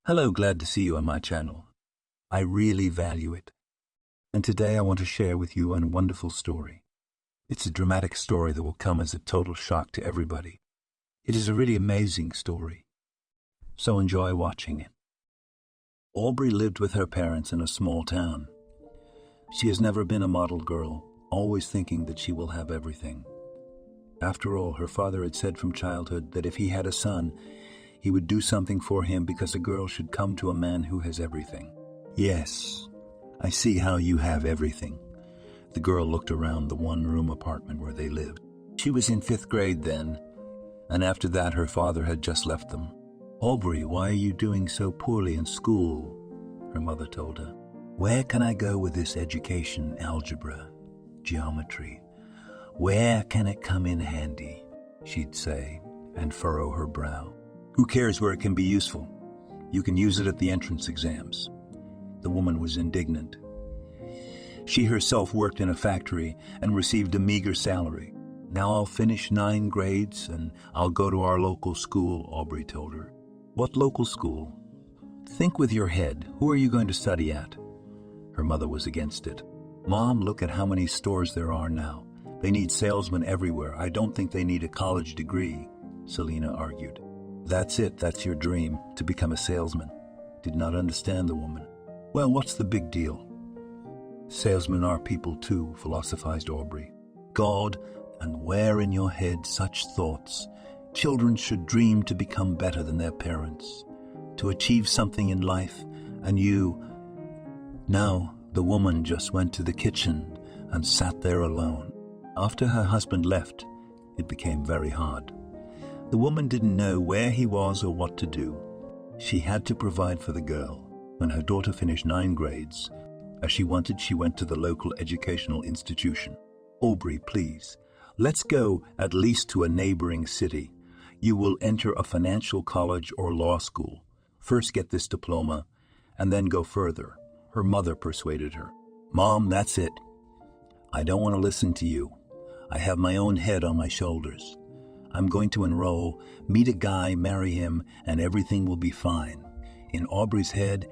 Hello, glad to see you on my channel. I really value it. And today I want to share with you a wonderful story. It's a dramatic story that will come as a total shock to everybody. It is a really amazing story. So enjoy watching it. Aubry lived with her parents in a small town. She has never been a model girl, always thinking that she will have everything. After all, her father had said from childhood that if he had a son, he would do something for him because a girl should come to a man who has everything. Yes, I see how you have everything. The girl looked around the one-room apartment where they lived. She was in 5th grade then, and after that her father had just left them. Aubry, why are you doing so poorly in school? Her mother told her. Where can I go with this education, algebra, geometry? Where can it come in handy? She'd say, and furrow her brow. Who cares where it can be useful? You can use it at the entrance exams. The woman was indignant. She herself worked in a factory and received a meager salary. Now I'll finish 9 grades and I'll go to our local school, Aubry told her. What local school? Think with your head. Who are you going to study at? Her mother was against it. Mom, look at how many stores there are now. They need salesmen everywhere. I don't think they need a college degree, Selena argued. That's it, that's your dream, to become a salesman. Did not understand the woman. Well, what's the big deal? Salesmen are people too, philosophized Aubry. God, and where in your head such thoughts? Children should dream to become better than their parents, to achieve something in life, and you... Now, the woman just went to the kitchen and sat there alone. After her husband left, it became very hard. The woman didn't know where he was or what to do. She had to provide for the girl. When her daughter finished 9 grades, as she wanted, she went to the local educational institution. Aubry, please, let's go at least to a neighboring city. You will enter a financial college or law school. First get this diploma, and then go further. Her mother persuaded her. Mom, that's it. I don't want to listen to you. I have my own head on my shoulders. I'm going to enroll, meet a guy, marry him, and everything will be fine. In Aubry's head,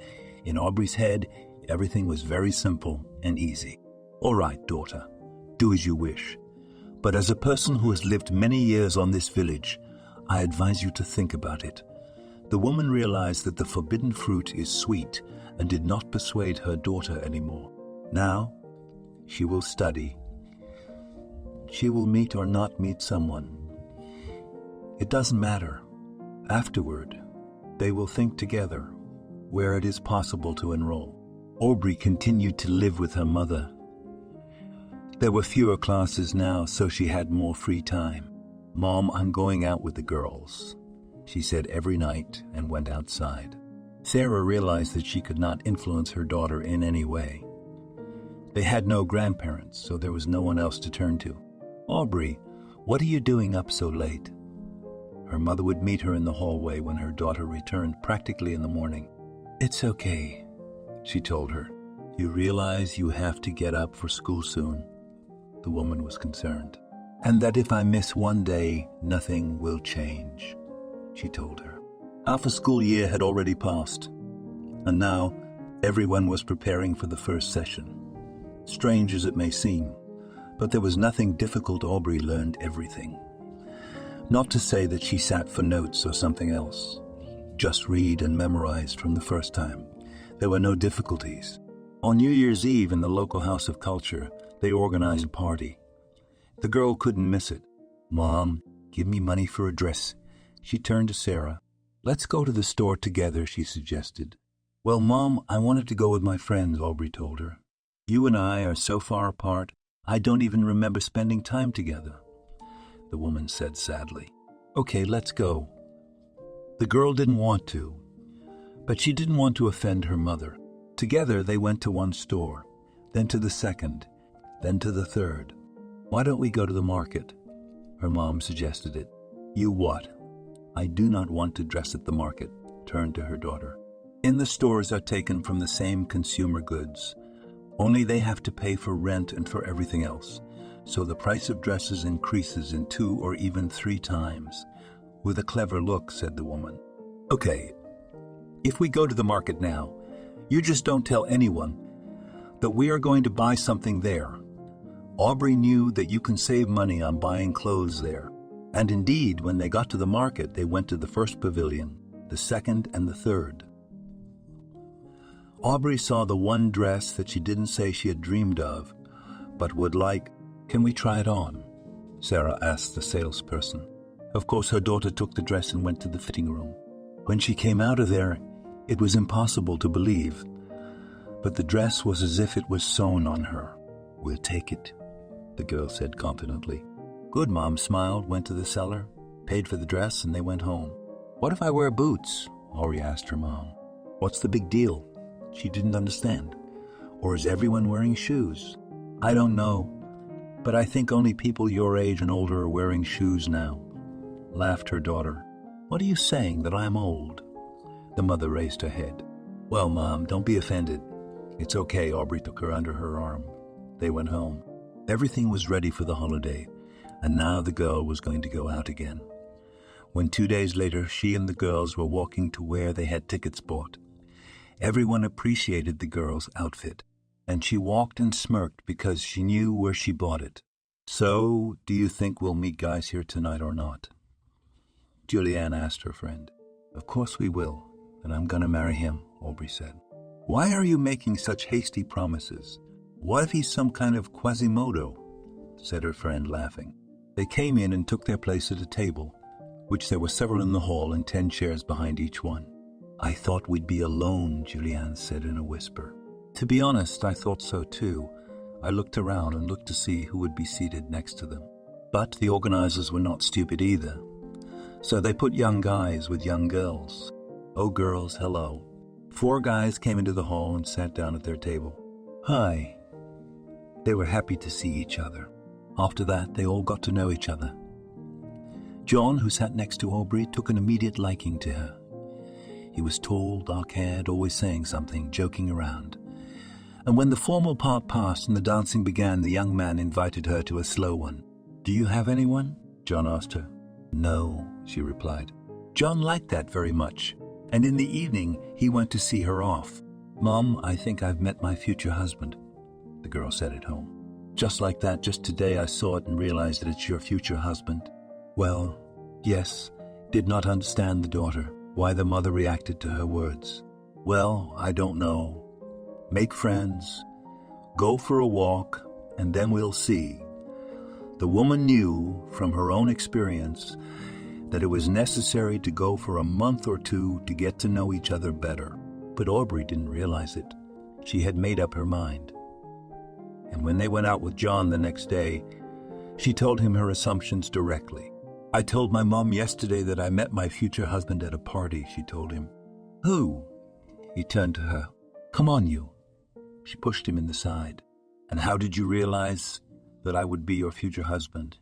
everything was very simple and easy. All right, daughter, do as you wish. But as a person who has lived many years on this village, I advise you to think about it. The woman realized that the forbidden fruit is sweet and did not persuade her daughter anymore. Now, she will study. She will meet or not meet someone. It doesn't matter. Afterward, they will think together where it is possible to enroll. Aubry continued to live with her mother. There were fewer classes now, so she had more free time. Mom, I'm going out with the girls, she said every night and went outside. Sarah realized that she could not influence her daughter in any way. They had no grandparents, so there was no one else to turn to. Aubry, what are you doing up so late? Her mother would meet her in the hallway when her daughter returned practically in the morning. It's okay, she told her. You realize you have to get up for school soon? The woman was concerned. And that if I miss one day, nothing will change, she told her. Half a school year had already passed, and now everyone was preparing for the first session. Strange as it may seem, but there was nothing difficult. Aubry learned everything. Not to say that she sat for notes or something else. Just read and memorize from the first time. There were no difficulties. On New Year's Eve in the local House of Culture, they organized a party. The girl couldn't miss it. Mom, give me money for a dress. She turned to Sarah. Let's go to the store together, she suggested. Well, Mom, I wanted to go with my friends, Aubry told her. You and I are so far apart, I don't even remember spending time together, the woman said sadly. Okay, let's go. The girl didn't want to, but she didn't want to offend her mother. Together they went to one store, then to the second, then to the third. Why don't we go to the market? Her mom suggested it. You what? I do not want to dress at the market, turned to her daughter. In the stores are taken from the same consumer goods. Only they have to pay for rent and for everything else. So the price of dresses increases in 2 or even 3 times. With a clever look, said the woman. Okay, If we go to the market now, you just don't tell anyone that we are going to buy something there. Aubry knew that you can save money on buying clothes there. And indeed, when they got to the market, they went to the first pavilion, the second, and the third. Aubry saw the one dress that she didn't say she had dreamed of, but would like. Can we try it on? Sarah asked the salesperson. Of course, her daughter took the dress and went to the fitting room. When she came out of there, it was impossible to believe, but the dress was as if it was sewn on her. We'll take it, the girl said confidently. Good, Mom smiled, went to the cellar, paid for the dress, and they went home. What if I wear boots? Aubry asked her mom. What's the big deal? She didn't understand. Or is everyone wearing shoes? I don't know, but I think only people your age and older are wearing shoes now, laughed her daughter. What are you saying, that I'm old? The mother raised her head. Well, Mom, don't be offended. It's okay, Aubry took her under her arm. They went home. Everything was ready for the holiday, and now the girl was going to go out again. When 2 days later she and the girls were walking to where they had tickets bought, everyone appreciated the girl's outfit, and she walked and smirked because she knew where she bought it. So, do you think we'll meet guys here tonight or not? Juliana asked her friend. Of course we will, and I'm going to marry him, Aubry said. Why are you making such hasty promises? What if he's some kind of Quasimodo? Said her friend, laughing. They came in and took their place at a table, which there were several in the hall and 10 chairs behind each one. I thought we'd be alone, Juliana said in a whisper. To be honest, I thought so too. I looked around and looked to see who would be seated next to them. But the organizers were not stupid either. So they put young guys with young girls. Oh, girls, hello. 4 guys came into the hall and sat down at their table. Hi. They were happy to see each other. After that, they all got to know each other. John, who sat next to Aubry, took an immediate liking to her. He was tall, dark-haired, always saying something, joking around. And when the formal part passed and the dancing began, the young man invited her to a slow one. Do you have anyone? John asked her. No, she replied. John liked that very much, and in the evening he went to see her off. Mom, I think I've met my future husband, the girl said at home. Just like that, just today I saw it and realized that it's your future husband. Well, yes, did not understand the daughter, why the mother reacted to her words. Well, I don't know. Make friends, go for a walk, and then we'll see. The woman knew from her own experience that it was necessary to go for a month or 2 to get to know each other better. But Aubry didn't realize it. She had made up her mind. And when they went out with John the next day, she told him her assumptions directly. I told my mom yesterday that I met my future husband at a party, she told him. Who? He turned to her. Come on, you. She pushed him in the side. And how did you realize that I would be your future husband?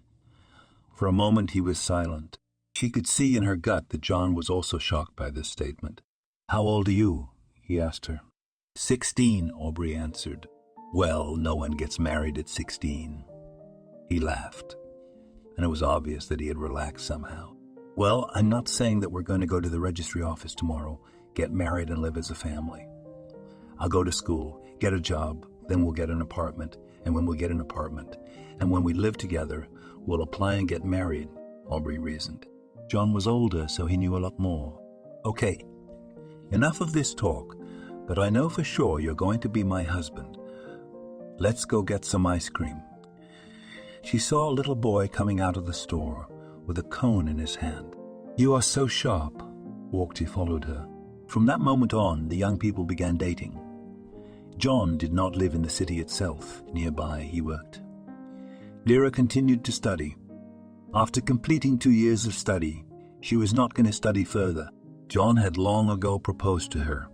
For a moment he was silent. She could see in her gut that John was also shocked by this statement. How old are you? He asked her. 16, Aubry answered. Well, no one gets married at 16. He laughed, and it was obvious that he had relaxed somehow. Well, I'm not saying that we're going to go to the registry office tomorrow, get married and live as a family. I'll go to school, get a job, then we'll get an apartment, and when we get an apartment, and when we live together, we'll apply and get married, Aubry reasoned. John was older, so he knew a lot more. Okay, enough of this talk, but I know for sure you're going to be my husband. Let's go get some ice cream. She saw a little boy coming out of the store with a cone in his hand. You are so sharp, Walkty followed her. From that moment on, the young people began dating. John did not live in the city itself. Nearby, he worked. Lyra continued to study. After completing 2 years of study, she was not going to study further. John had long ago proposed to her.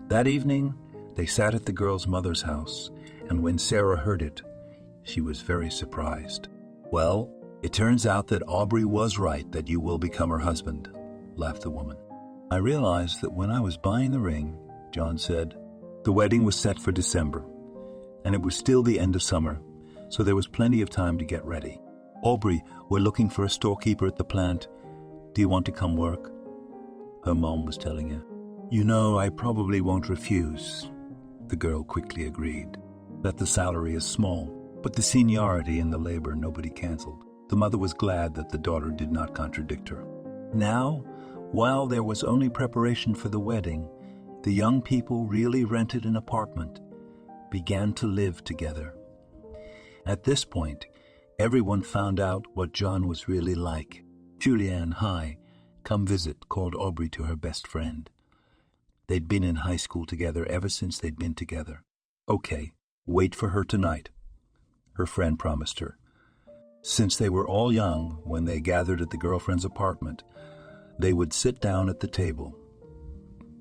That evening, they sat at the girl's mother's house, and when Sarah heard it, she was very surprised. Well, it turns out that Aubry was right that you will become her husband, laughed the woman. I realized that when I was buying the ring, John said. The wedding was set for December, and it was still the end of summer, so there was plenty of time to get ready. Aubry, we're looking for a storekeeper at the plant. Do you want to come work? Her mom was telling her. You know, I probably won't refuse, the girl quickly agreed. That the salary is small, but the seniority in the labor nobody canceled. The mother was glad that the daughter did not contradict her. Now, while there was only preparation for the wedding, the young people really rented an apartment, began to live together. At this point, everyone found out what John was really like. Juliana, hi, come visit, called Aubry to her best friend. They'd been in high school together ever since they'd been together. Okay, wait for her tonight, her friend promised her. Since they were all young, when they gathered at the girlfriend's apartment, they would sit down at the table.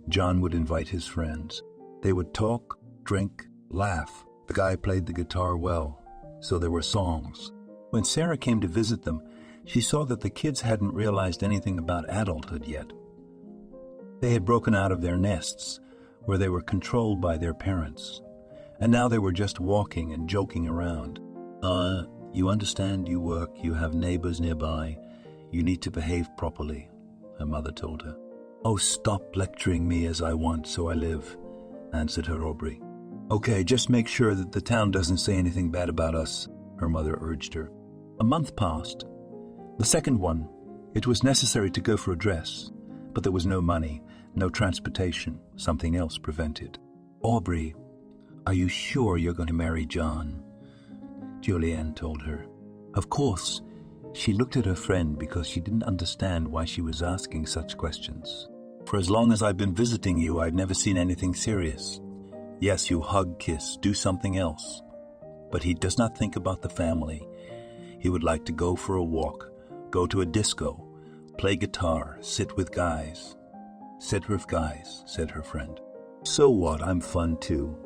John would invite his friends. They would talk, drink, laugh. The guy played the guitar well, so there were songs. When Sarah came to visit them, she saw that the kids hadn't realized anything about adulthood yet. They had broken out of their nests, where they were controlled by their parents, and now they were just walking and joking around. You understand, you work, you have neighbors nearby, you need to behave properly, her mother told her. Oh, stop lecturing me as I want, so I live, answered her Aubry. Okay, just make sure that the town doesn't say anything bad about us, her mother urged her. A month passed. The second one, it was necessary to go for a dress, but there was no money, no transportation, something else prevented. Aubry, are you sure you're going to marry John? Juliana told her. Of course. She looked at her friend because she didn't understand why she was asking such questions. For as long as I've been visiting you, I've never seen anything serious. Yes, you hug, kiss, do something else. But he does not think about the family. He would like to go for a walk, go to a disco, play guitar, sit with guys. Sit with guys, said her friend. So what, I'm fun too.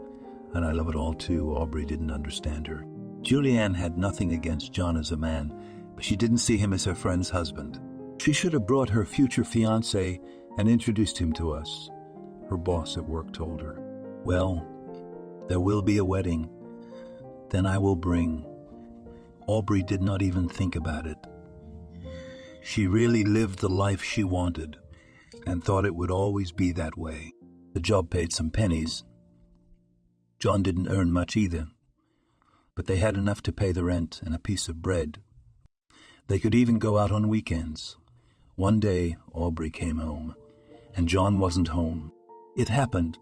And I love it all too, Aubry didn't understand her. Juliana had nothing against John as a man, but she didn't see him as her friend's husband. She should have brought her future fiancé and introduced him to us, her boss at work told her. Well, there will be a wedding. Then I will bring. Aubry did not even think about it. She really lived the life she wanted and thought it would always be that way. The job paid some pennies. John didn't earn much either, but they had enough to pay the rent and a piece of bread. They could even go out on weekends. One day, Aubry came home, and John wasn't home. It happened,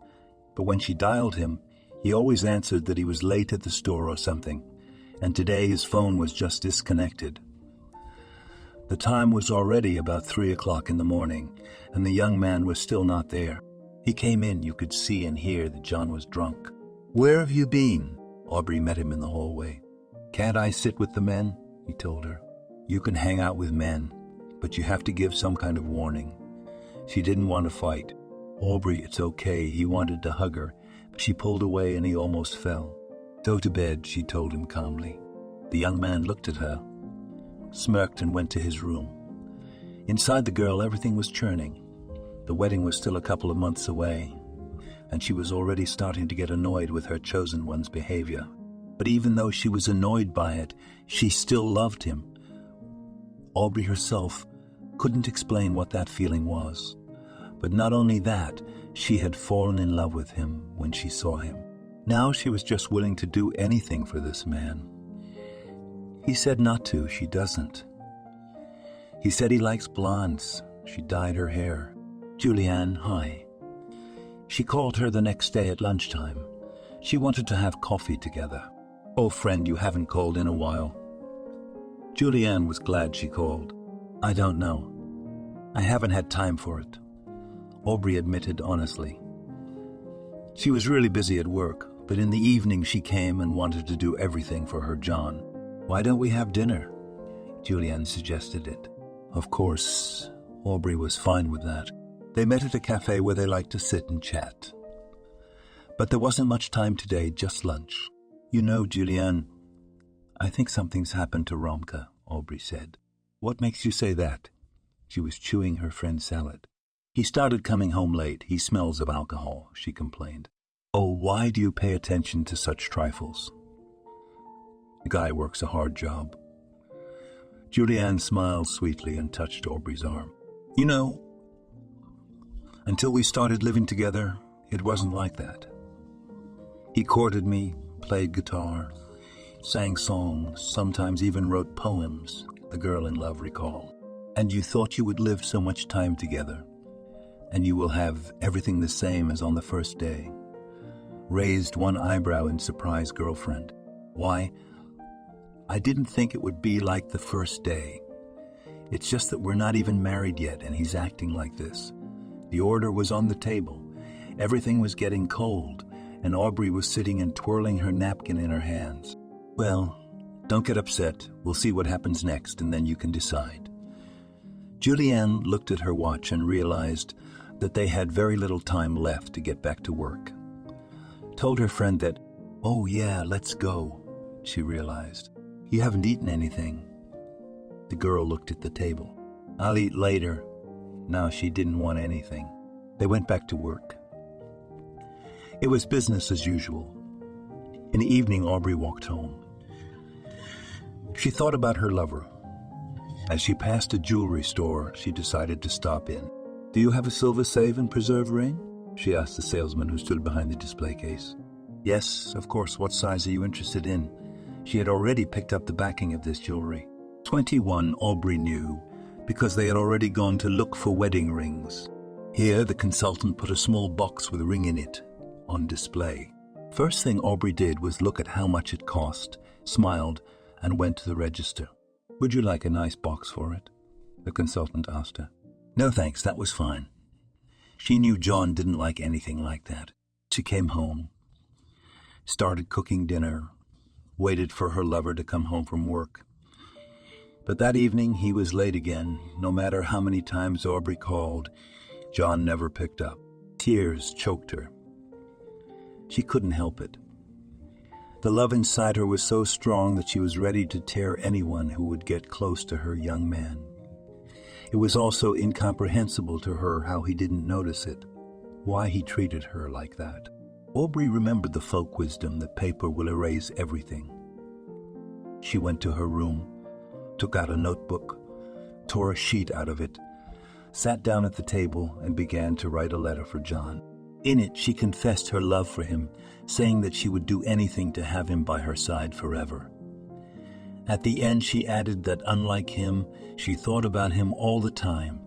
but when she dialed him, he always answered that he was late at the store or something, and today his phone was just disconnected. The time was already about 3 o'clock in the morning, and the young man was still not there. He came in, you could see and hear that John was drunk. Where have you been? Aubry met him in the hallway. Can't I sit with the men? He told her. You can hang out with men, but you have to give some kind of warning. She didn't want to fight. Aubry, it's okay, he wanted to hug her, but she pulled away and he almost fell. Go to bed, she told him calmly. The young man looked at her, smirked and went to his room. Inside the girl, everything was churning. The wedding was still a couple of months away, and she was already starting to get annoyed with her chosen one's behavior. But even though she was annoyed by it, she still loved him. Aubry herself couldn't explain what that feeling was. But not only that, she had fallen in love with him when she saw him. Now she was just willing to do anything for this man. He said not to, she doesn't. He said he likes blondes. She dyed her hair. Juliana, hi. She called her the next day at lunchtime. She wanted to have coffee together. Oh, friend, you haven't called in a while. Juliana was glad she called. I don't know. I haven't had time for it, Aubry admitted honestly. She was really busy at work, but in the evening she came and wanted to do everything for her John. Why don't we have dinner? Juliana suggested it. Of course, Aubry was fine with that. They met at a cafe where they liked to sit and chat. But there wasn't much time today, just lunch. You know, Juliana, I think something's happened to Romka, Aubry said. What makes you say that? She was chewing her friend's salad. He started coming home late. He smells of alcohol, she complained. Oh, why do you pay attention to such trifles? The guy works a hard job. Juliana smiled sweetly and touched Aubry's arm. You know, Until we started living together, it wasn't like that. He courted me, played guitar, sang songs, sometimes even wrote poems, the girl in love recalled. And you thought you would live so much time together, and you will have everything the same as on the first day. Raised one eyebrow in surprise, girlfriend. Why? I didn't think it would be like the first day. It's just that we're not even married yet, and he's acting like this. The order was on the table. Everything was getting cold, and Aubry was sitting and twirling her napkin in her hands. Well, don't get upset. We'll see what happens next, and then you can decide. Juliana looked at her watch and realized that they had very little time left to get back to work. Told her friend that, "Oh yeah, let's go," she realized. "You haven't eaten anything." The girl looked at the table. "I'll eat later." Now she didn't want anything. They went back to work. It was business as usual. In the evening, Aubry walked home. She thought about her lover. As she passed a jewelry store, she decided to stop in. "Do you have a silver save and preserve ring?" she asked the salesman who stood behind the display case. "Yes, of course. What size are you interested in?" She had already picked up the backing of this jewelry. 21, Aubry knew, because they had already gone to look for wedding rings. Here, the consultant put a small box with a ring in it on display. First thing Aubry did was look at how much it cost, smiled, and went to the register. "Would you like a nice box for it?" the consultant asked her. "No thanks, that was fine." She knew John didn't like anything like that. She came home, started cooking dinner, waited for her lover to come home from work. But that evening he was late again. No matter how many times Aubry called, John never picked up. Tears choked her. She couldn't help it. The love inside her was so strong that she was ready to tear anyone who would get close to her young man. It was also incomprehensible to her how he didn't notice it, why he treated her like that. Aubry remembered the folk wisdom that paper will erase everything. She went to her room, took out a notebook, tore a sheet out of it, sat down at the table and began to write a letter for John. In it, she confessed her love for him, saying that she would do anything to have him by her side forever. At the end, she added that unlike him, she thought about him all the time.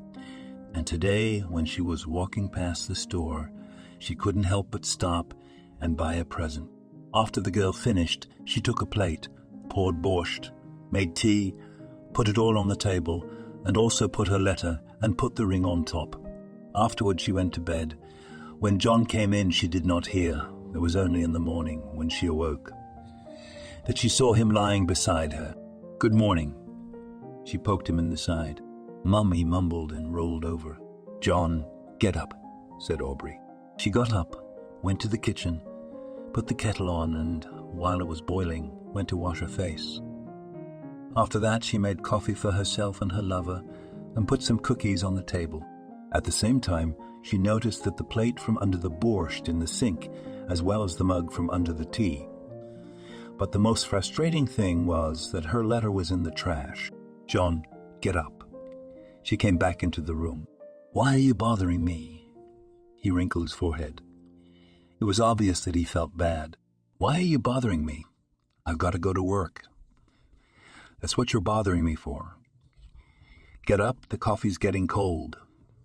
And today, when she was walking past the store, she couldn't help but stop and buy a present. After the girl finished, she took a plate, poured borscht, made tea, put it all on the table, and also put her letter and put the ring on top. Afterward, she went to bed. When John came in, she did not hear. It was only in the morning, when she awoke, that she saw him lying beside her. "Good morning." She poked him in the side. "Mum," he mumbled and rolled over. "John, get up," said Aubry. She got up, went to the kitchen, put the kettle on, and, while it was boiling, went to wash her face. After that, she made coffee for herself and her lover and put some cookies on the table. At the same time, she noticed that the plate from under the borscht in the sink, as well as the mug from under the tea. But the most frustrating thing was that her letter was in the trash. "John, get up." She came back into the room. "Why are you bothering me?" He wrinkled his forehead. It was obvious that he felt bad. "Why are you bothering me? I've got to go to work." "That's what you're bothering me for." "Get up, the coffee's getting cold,"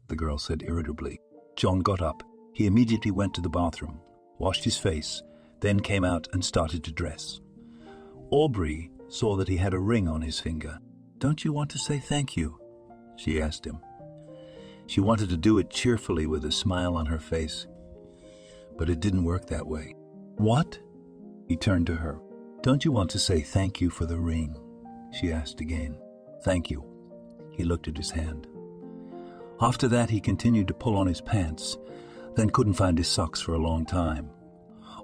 the girl said irritably. John got up. He immediately went to the bathroom, washed his face, then came out and started to dress. Aubry saw that he had a ring on his finger. "Don't you want to say thank you?" she asked him. She wanted to do it cheerfully with a smile on her face, but it didn't work that way. "What?" He turned to her. "Don't you want to say thank you for the ring?" she asked again. "Thank you." He looked at his hand. After that, he continued to pull on his pants, then couldn't find his socks for a long time.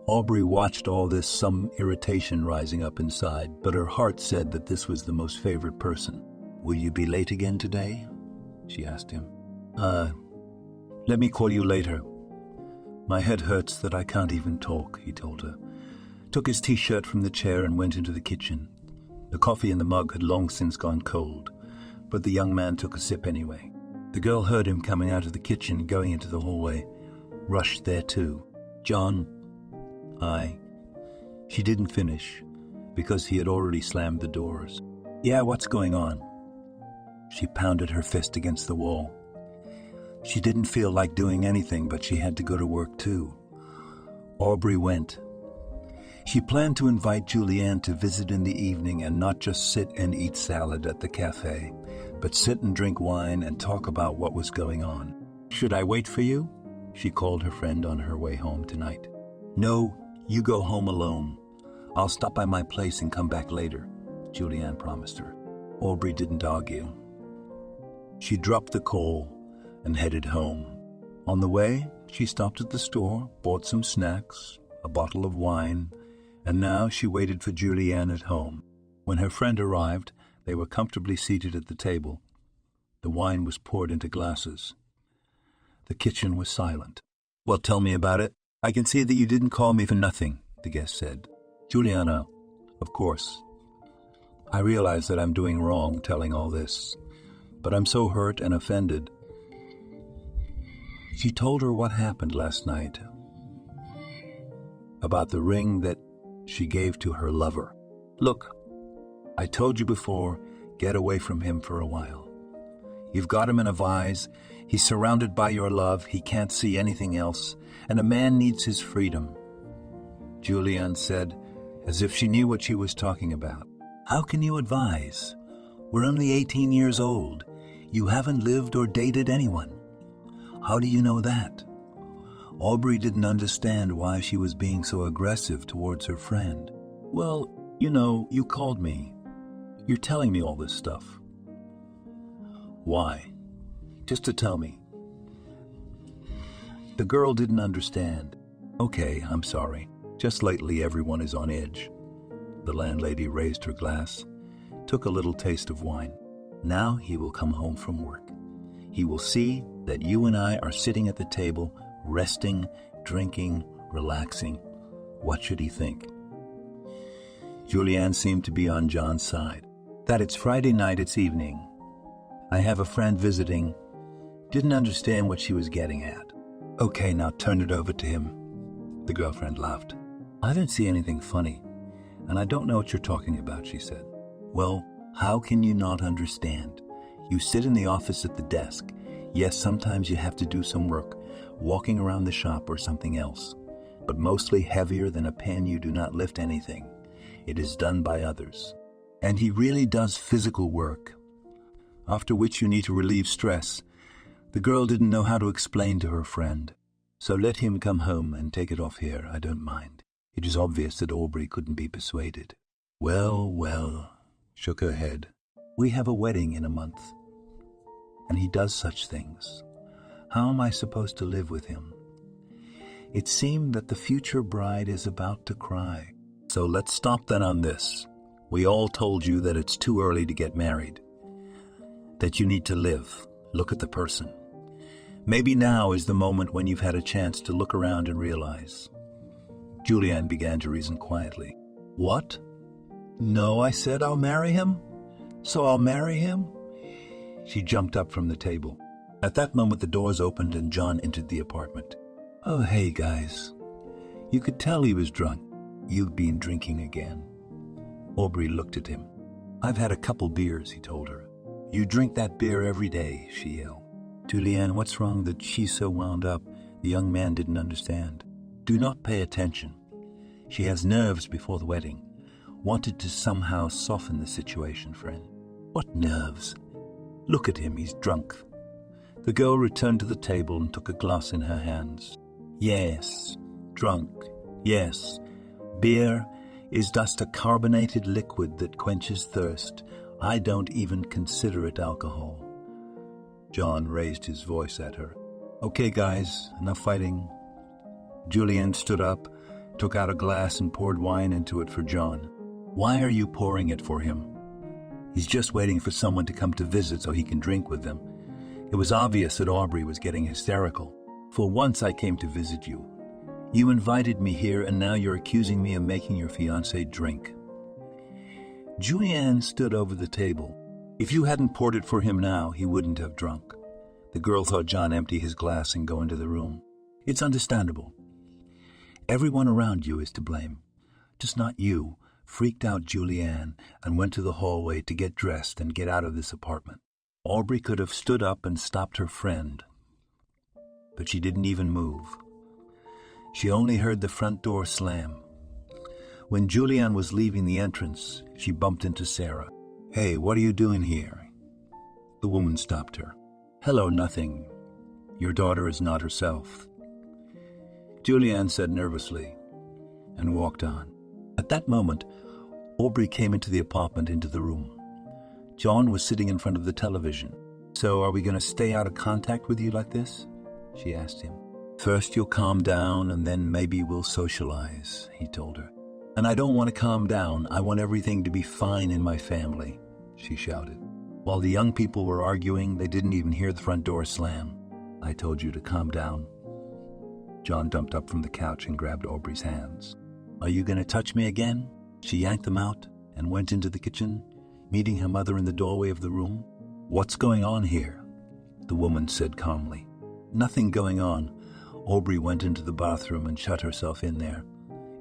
Aubry watched all this, some irritation rising up inside, but her heart said that this was the most favorite person. "Will you be late again today?" she asked him. Let me call you later. My head hurts that I can't even talk," he told her. Took his T-shirt from the chair and went into the kitchen. The coffee in the mug had long since gone cold, but the young man took a sip anyway. The girl heard him coming out of the kitchen, going into the hallway, rushed there too. "John." She didn't finish, because he had already slammed the doors. "Yeah, what's going on?" She pounded her fist against the wall. She didn't feel like doing anything, but she had to go to work too. Aubry went. She planned to invite Juliana to visit in the evening and not just sit and eat salad at the cafe, but sit and drink wine and talk about what was going on. "Should I wait for you?" she called her friend on her way home tonight. "No, you go home alone. I'll stop by my place and come back later," Juliana promised her. Aubry didn't argue. She dropped the call and headed home. On the way, she stopped at the store, bought some snacks, a bottle of wine, and now she waited for Juliana at home. When her friend arrived, they were comfortably seated at the table. The wine was poured into glasses. The kitchen was silent. "Well, tell me about it. I can see that you didn't call me for nothing," the guest said. "Juliana, of course. I realize that I'm doing wrong telling all this, but I'm so hurt and offended." She told her what happened last night, about the ring that she gave to her lover. "Look, I told you before, get away from him for a while. You've got him in a vise, he's surrounded by your love, he can't see anything else, and a man needs his freedom," Juliana said, as if she knew what she was talking about. "How can you advise? We're only 18 years old. You haven't lived or dated anyone. How do you know that?" Aubry didn't understand why she was being so aggressive towards her friend. "Well, you called me. You're telling me all this stuff." "Why?" "Just to tell me." The girl didn't understand. "Okay, I'm sorry. Just lately everyone is on edge." The landlady raised her glass, took a little taste of wine. "Now he will come home from work. He will see that you and I are sitting at the table, resting, drinking, relaxing. What should he think?" Juliana seemed to be on John's side. "That it's Friday night, it's evening. I have a friend visiting." Didn't understand what she was getting at. "Okay, now turn it over to him." The girlfriend laughed. "I don't see anything funny, and I don't know what you're talking about," she said. "Well, how can you not understand? You sit in the office at the desk. Yes, sometimes you have to do some work, walking around the shop or something else, but mostly heavier than a pen. You do not lift anything. It is done by others. And he really does physical work, after which you need to relieve stress." The girl didn't know how to explain to her friend. "So let him come home and take it off here. I don't mind." It is obvious that Aubry couldn't be persuaded. Well, shook her head. "We have a wedding in a month, and he does such things. How am I supposed to live with him?" It seemed that the future bride is about to cry. "So let's stop then on this. We all told you that it's too early to get married, that you need to live, look at the person. Maybe now is the moment when you've had a chance to look around and realize." Juliana began to reason quietly. "What? No, I said I'll marry him? So I'll marry him?" She jumped up from the table. At that moment the doors opened and John entered the apartment. "Oh, hey guys. You could tell he was drunk. You've been drinking again." Aubry looked at him. "I've had a couple beers," he told her. "You drink that beer every day," she yelled. "Juliana, what's wrong that she's so wound up?" The young man didn't understand. "Do not pay attention. She has nerves before the wedding. Wanted to somehow soften the situation, friend." "What nerves? Look at him, he's drunk." The girl returned to the table and took a glass in her hands. "Yes, drunk, yes. Beer is just a carbonated liquid that quenches thirst. I don't even consider it alcohol." John raised his voice at her. "Okay, guys, enough fighting." Juliana stood up, took out a glass and poured wine into it for John. "Why are you pouring it for him? He's just waiting for someone to come to visit so he can drink with them." It was obvious that Aubry was getting hysterical. "For once I came to visit you. You invited me here and now you're accusing me of making your fiancé drink." Juliana stood over the table. "If you hadn't poured it for him now, he wouldn't have drunk." The girl saw John empty his glass and go into the room. It's understandable. Everyone around you is to blame. Just not you, freaked out Juliana and went to the hallway to get dressed and get out of this apartment. Aubry could have stood up and stopped her friend, but she didn't even move. She only heard the front door slam. When Juliana was leaving the entrance, she bumped into Sarah. "Hey, what are you doing here?" The woman stopped her. "Hello, nothing. Your daughter is not herself," Juliana said nervously, and walked on. At that moment, Aubry came into the apartment, into the room. John was sitting in front of the television. "So are we going to stay out of contact with you like this?" she asked him. "First you'll calm down and then maybe we'll socialize," he told her. "And I don't want to calm down. I want everything to be fine in my family," she shouted. While the young people were arguing, they didn't even hear the front door slam. "I told you to calm down." John jumped up from the couch and grabbed Aubry's hands. "Are you going to touch me again?" She yanked them out and went into the kitchen, meeting her mother in the doorway of the room. "What's going on here?" the woman said calmly. "Nothing going on." Aubry went into the bathroom and shut herself in there.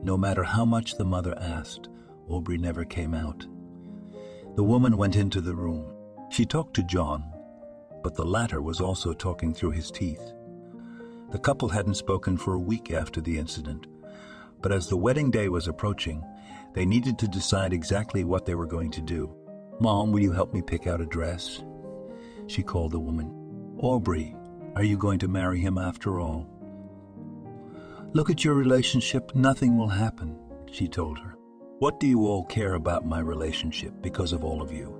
No matter how much the mother asked, Aubry never came out. The woman went into the room. She talked to John, but the latter was also talking through his teeth. The couple hadn't spoken for a week after the incident, but as the wedding day was approaching, they needed to decide exactly what they were going to do. "Mom, will you help me pick out a dress?" she called the woman. "Aubry, are you going to marry him after all?" "Look at your relationship, nothing will happen," she told her. "What do you all care about my relationship because of all of you?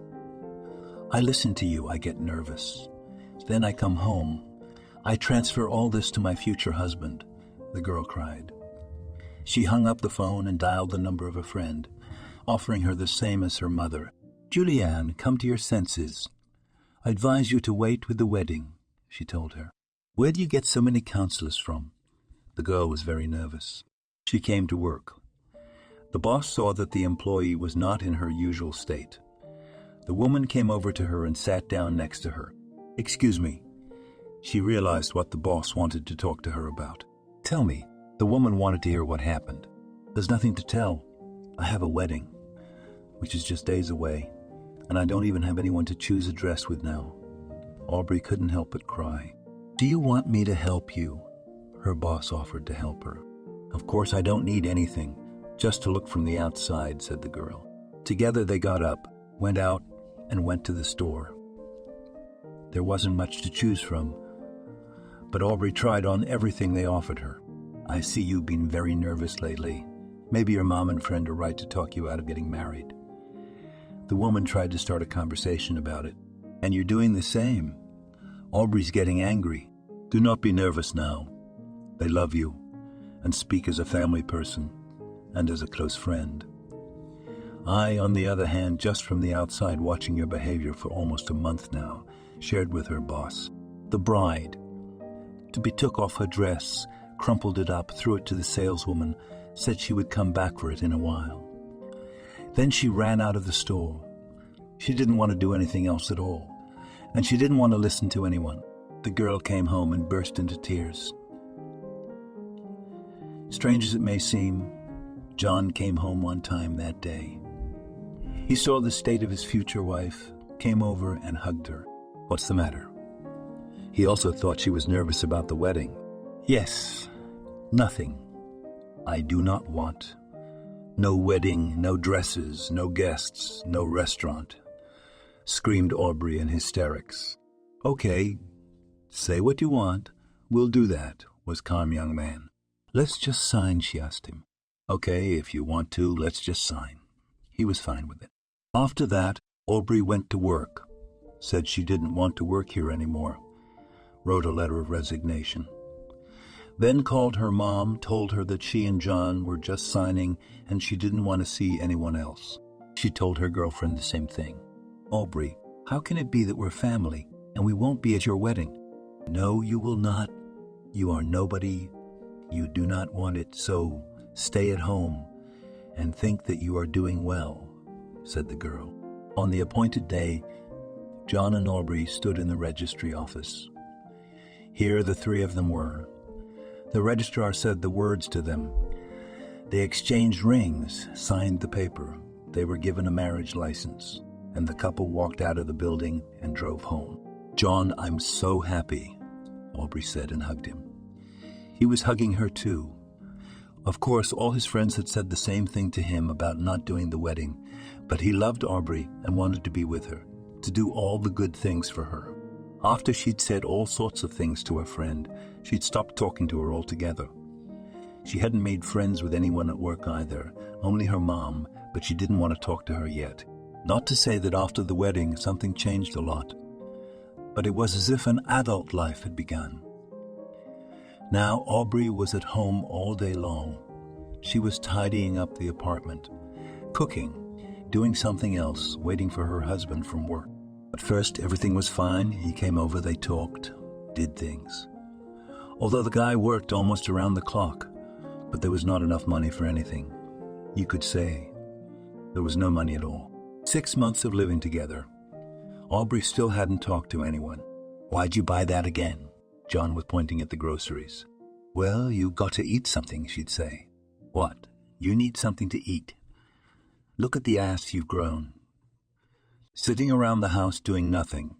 I listen to you, I get nervous. Then I come home. I transfer all this to my future husband," the girl cried. She hung up the phone and dialed the number of a friend, offering her the same as her mother. "Juliana, come to your senses. I advise you to wait with the wedding," she told her. "Where do you get so many counselors from?" The girl was very nervous. She came to work. The boss saw that the employee was not in her usual state. The woman came over to her and sat down next to her. "Excuse me." She realized what the boss wanted to talk to her about. "Tell me." The woman wanted to hear what happened. "There's nothing to tell. I have a wedding, which is just days away, and I don't even have anyone to choose a dress with now." Aubry couldn't help but cry. "Do you want me to help you?" Her boss offered to help her. "Of course I don't need anything, just to look from the outside," said the girl. Together they got up, went out, and went to the store. There wasn't much to choose from, but Aubry tried on everything they offered her. "I see you've been very nervous lately. Maybe your mom and friend are right to talk you out of getting married." The woman tried to start a conversation about it. "And you're doing the same." Aubry's getting angry. "Do not be nervous now. They love you and speak as a family person and as a close friend. I, on the other hand, just from the outside watching your behavior for almost a month now," shared with her boss. The bride took off her dress, crumpled it up, threw it to the saleswoman, said she would come back for it in a while. Then she ran out of the store. She didn't want to do anything else at all, and she didn't want to listen to anyone. The girl came home and burst into tears. Strange as it may seem, John came home one time that day. He saw the state of his future wife, came over and hugged her. "What's the matter?" He also thought she was nervous about the wedding. "Yes, nothing. I do not want. No wedding, no dresses, no guests, no restaurant," screamed Aubry in hysterics. "Okay, say what you want. We'll do that," was calm young man. "Let's just sign," she asked him. "Okay, if you want to, let's just sign." He was fine with it. After that, Aubry went to work, said she didn't want to work here anymore, wrote a letter of resignation. Then called her mom, told her that she and John were just signing and she didn't want to see anyone else. She told her girlfriend the same thing. "Aubry, how can it be that we're family and we won't be at your wedding?" "No, you will not. You are nobody. You do not want it, so stay at home and think that you are doing well," said the girl. On the appointed day, John and Aubry stood in the registry office. Here the three of them were. The registrar said the words to them. They exchanged rings, signed the paper. They were given a marriage license, and the couple walked out of the building and drove home. "John, I'm so happy," Aubry said and hugged him. He was hugging her too. Of course, all his friends had said the same thing to him about not doing the wedding, but he loved Aubry and wanted to be with her, to do all the good things for her. After she'd said all sorts of things to her friend, she'd stopped talking to her altogether. She hadn't made friends with anyone at work either, only her mom, but she didn't want to talk to her yet. Not to say that after the wedding something changed a lot, but it was as if an adult life had begun. Now Aubry was at home all day long. She was tidying up the apartment, cooking, doing something else, waiting for her husband from work. At first everything was fine. He came over, they talked, did things. Although the guy worked almost around the clock, but there was not enough money for anything. You could say there was no money at all. 6 months of living together. Aubry still hadn't talked to anyone. "Why'd you buy that again?" John was pointing at the groceries. "Well, you got to eat something," she'd say. "What? You need something to eat. Look at the ass you've grown." Sitting around the house doing nothing,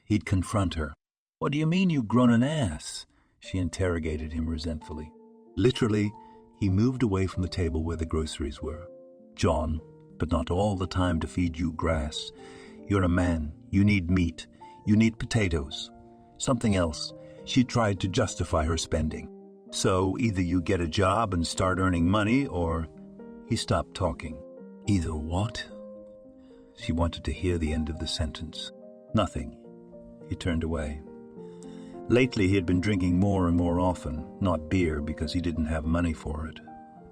he'd confront her. "What do you mean you've grown an ass?" She interrogated him resentfully. Literally, he moved away from the table where the groceries were. "John, but not all the time to feed you grass. You're a man. You need meat. You need potatoes. Something else." She tried to justify her spending. "So either you get a job and start earning money, or..." He stopped talking. "Either what?" She wanted to hear the end of the sentence. "Nothing." He turned away. Lately he had been drinking more and more often, not beer because he didn't have money for it,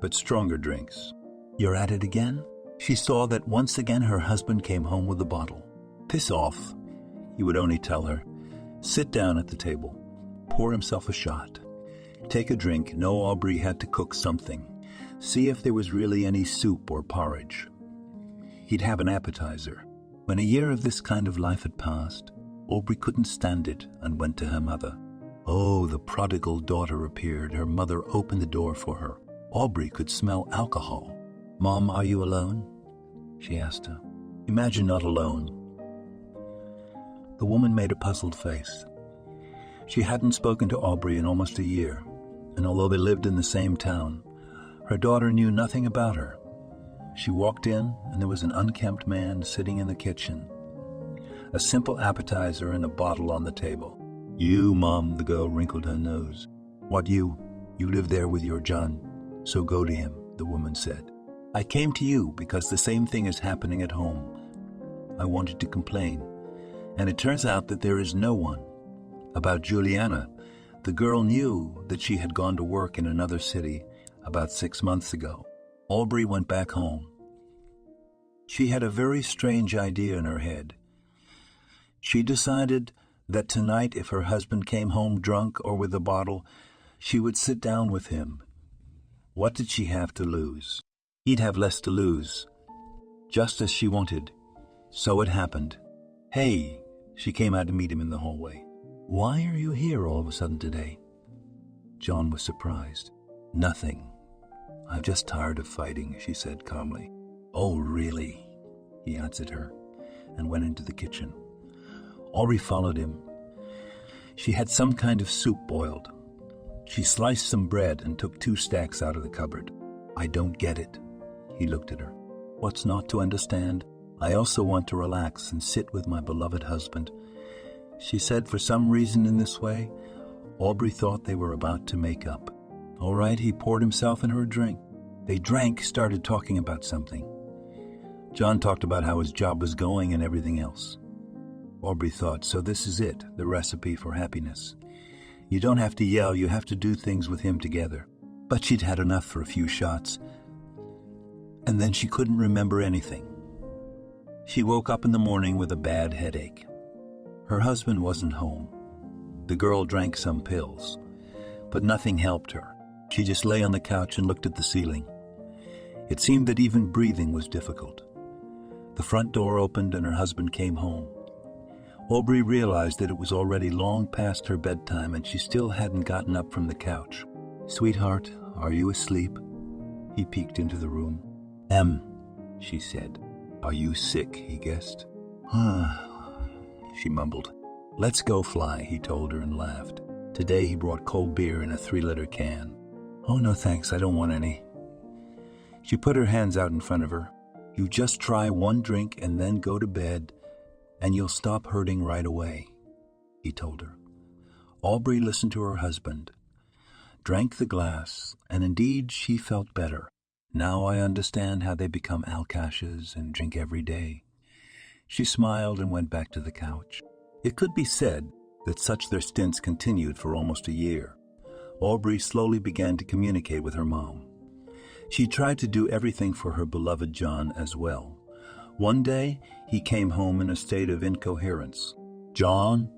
but stronger drinks. "You're at it again?" She saw that once again her husband came home with a bottle. "Piss off," he would only tell her. Sit down at the table. Pour himself a shot. Take a drink. No, Aubry had to cook something. See if there was really any soup or porridge. He'd have an appetizer. When a year of this kind of life had passed, Aubry couldn't stand it and went to her mother. Oh, the prodigal daughter appeared. Her mother opened the door for her. Aubry could smell alcohol. "Mom, are you alone?" she asked her. "Imagine not alone." The woman made a puzzled face. She hadn't spoken to Aubry in almost a year, and although they lived in the same town, her daughter knew nothing about her. She walked in, and there was an unkempt man sitting in the kitchen. A simple appetizer and a bottle on the table. "You, Mom," the girl wrinkled her nose. "What you? You live there with your John, so go to him," the woman said. "I came to you because the same thing is happening at home. I wanted to complain, and it turns out that there is no one. About Juliana, the girl knew that she had gone to work in another city about 6 months ago. Aubry went back home. She had a very strange idea in her head. She decided that tonight, if her husband came home drunk or with a bottle, she would sit down with him. What did she have to lose? He'd have less to lose. Just as she wanted. So it happened. "Hey," she came out to meet him in the hallway. "Why are you here all of a sudden today?" John was surprised. "Nothing. I'm just tired of fighting," she said calmly. "Oh, really?" he answered her, and went into the kitchen. Aubry followed him. She had some kind of soup boiled. She sliced some bread and took 2 stacks out of the cupboard. "I don't get it." He looked at her. "What's not to understand? I also want to relax and sit with my beloved husband." She said for some reason in this way, Aubry thought they were about to make up. All right, he poured himself in her a drink. They drank, started talking about something. John talked about how his job was going and everything else. Aubry thought, so this is it, the recipe for happiness. You don't have to yell, you have to do things with him together. But she'd had enough for a few shots. And then she couldn't remember anything. She woke up in the morning with a bad headache. Her husband wasn't home. The girl drank some pills, but nothing helped her. She just lay on the couch and looked at the ceiling. It seemed that even breathing was difficult. The front door opened and her husband came home. Aubry realized that it was already long past her bedtime and she still hadn't gotten up from the couch. "Sweetheart, are you asleep?" He peeked into the room. She said. "Are you sick?" he guessed. She mumbled. "Let's go fly," he told her and laughed. Today he brought cold beer in a 3-liter can. "Oh, no thanks, I don't want any." She put her hands out in front of her. "You just try one drink and then go to bed, and you'll stop hurting right away," he told her. Aubry listened to her husband, drank the glass, and indeed she felt better. "Now I understand how they become alkashes and drink every day." She smiled and went back to the couch. It could be said that such their stints continued for almost a year. Aubry slowly began to communicate with her mom. She tried to do everything for her beloved John as well. One day, he came home in a state of incoherence. "John?"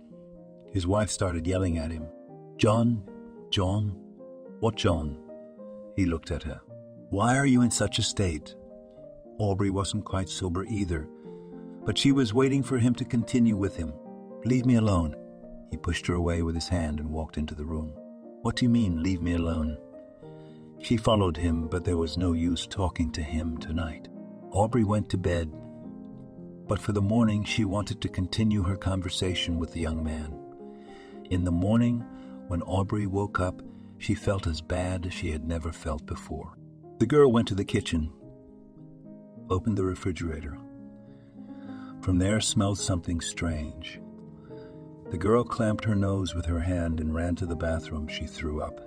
His wife started yelling at him. "John? John? What John?" He looked at her. "Why are you in such a state?" Aubry wasn't quite sober either, but she was waiting for him to continue with him. "Leave me alone." He pushed her away with his hand and walked into the room. "What do you mean, leave me alone?" She followed him, but there was no use talking to him tonight. Aubry went to bed, but for the morning she wanted to continue her conversation with the young man. In the morning, when Aubry woke up, she felt as bad as she had never felt before. The girl went to the kitchen, opened the refrigerator. From there smelled something strange. The girl clamped her nose with her hand and ran to the bathroom. She threw up.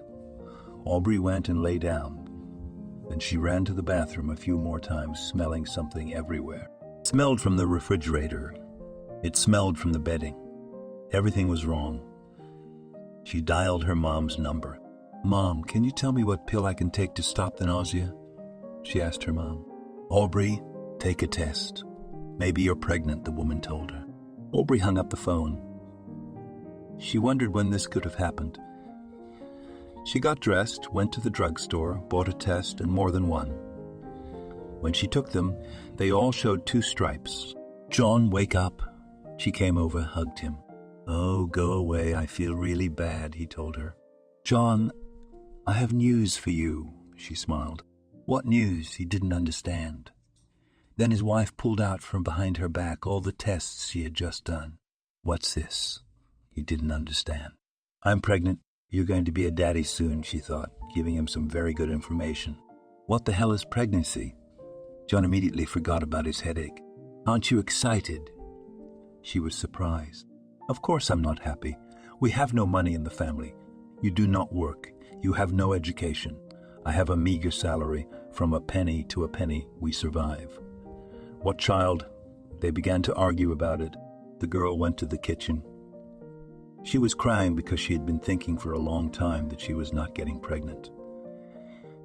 Aubry went and lay down. Then she ran to the bathroom a few more times, smelling something everywhere. It smelled from the refrigerator. It smelled from the bedding. Everything was wrong. She dialed her mom's number. "Mom, can you tell me what pill I can take to stop the nausea?" she asked her mom. "Aubry, take a test. Maybe you're pregnant," the woman told her. Aubry hung up the phone. She wondered when this could have happened. She got dressed, went to the drugstore, bought a test, and more than one. When she took them, they all showed 2 stripes. "John, wake up." She came over, hugged him. "Oh, go away, I feel really bad," he told her. "John, I have news for you," she smiled. "What news?" He didn't understand. Then his wife pulled out from behind her back all the tests she had just done. "What's this?" He didn't understand. "I'm pregnant. You're going to be a daddy soon," she thought, giving him some very good information. "What the hell is pregnancy?" John immediately forgot about his headache. "Aren't you excited?" She was surprised. "Of course I'm not happy. We have no money in the family. You do not work. You have no education. I have a meager salary. From a penny to a penny, we survive." "What child?" They began to argue about it. The girl went to the kitchen. She was crying because she had been thinking for a long time that she was not getting pregnant.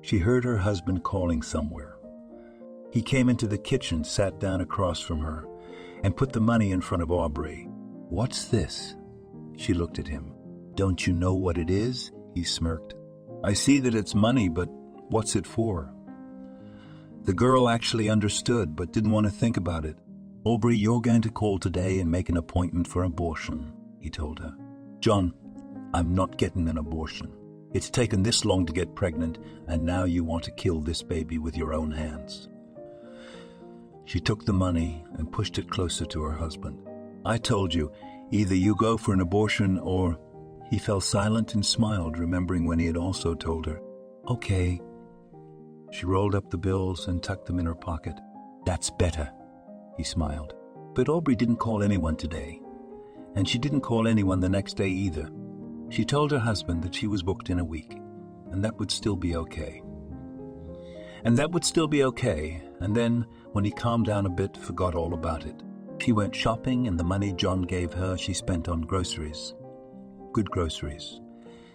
She heard her husband calling somewhere. He came into the kitchen, sat down across from her, and put the money in front of Aubry. "What's this?" She looked at him. "Don't you know what it is?" He smirked. "I see that it's money, but what's it for?" The girl actually understood, but didn't want to think about it. "Aubry, you're going to call today and make an appointment for abortion," he told her. "John, I'm not getting an abortion. It's taken this long to get pregnant, and now you want to kill this baby with your own hands." She took the money and pushed it closer to her husband. "I told you, either you go for an abortion or—" He fell silent and smiled, remembering when he had also told her. "Okay." She rolled up the bills and tucked them in her pocket. "That's better," he smiled. But Aubry didn't call anyone today, and she didn't call anyone the next day either. She told her husband that she was booked in a week, and that would still be okay. And then, when he calmed down a bit, forgot all about it. She went shopping, and the money John gave her she spent on groceries. Good groceries.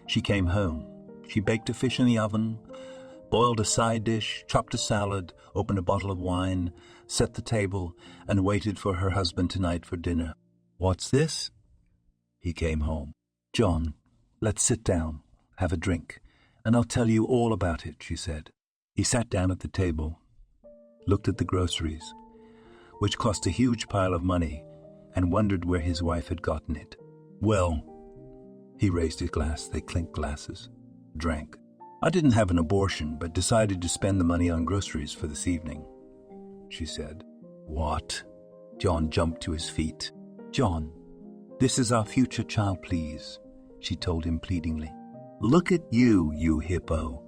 She came home. She baked a fish in the oven, boiled a side dish, chopped a salad, opened a bottle of wine, set the table, and waited for her husband tonight for dinner. "What's this?" He came home. "John, let's sit down, have a drink, and I'll tell you all about it," she said. He sat down at the table, looked at the groceries, which cost a huge pile of money, and wondered where his wife had gotten it. Well, he raised his glass, they clinked glasses, drank. I didn't have an abortion, but decided to spend the money on groceries for this evening, she said. What? John jumped to his feet. John, this is our future child, please, she told him pleadingly. Look at you, you hippo.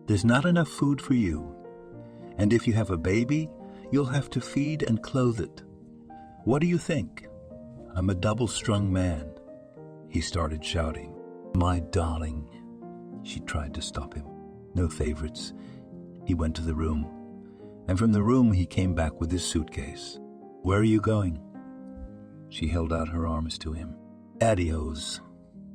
There's not enough food for you. And if you have a baby, you'll have to feed and clothe it. What do you think? I'm a double-strung man. He started shouting. My darling. She tried to stop him. No favorites. He went to the room. And from the room he came back with his suitcase. Where are you going? She held out her arms to him. Adios.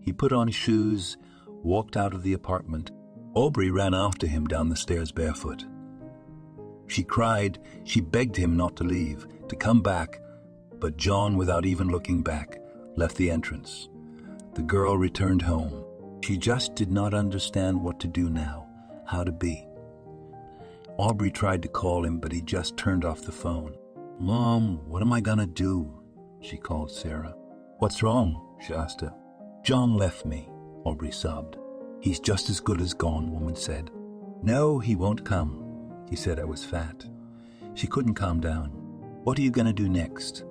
He put on his shoes, walked out of the apartment. Aubry ran after him down the stairs barefoot. She cried, she begged him not to leave, to come back, but John, without even looking back, left the entrance. The girl returned home. She just did not understand what to do now, how to be. Aubry tried to call him, but he just turned off the phone. Mom, what am I gonna do? She called Sarah. What's wrong? She asked her. John left me, Aubry sobbed. He's just as good as gone, woman said. No, he won't come. He said I was fat. She couldn't calm down. What are you gonna do next?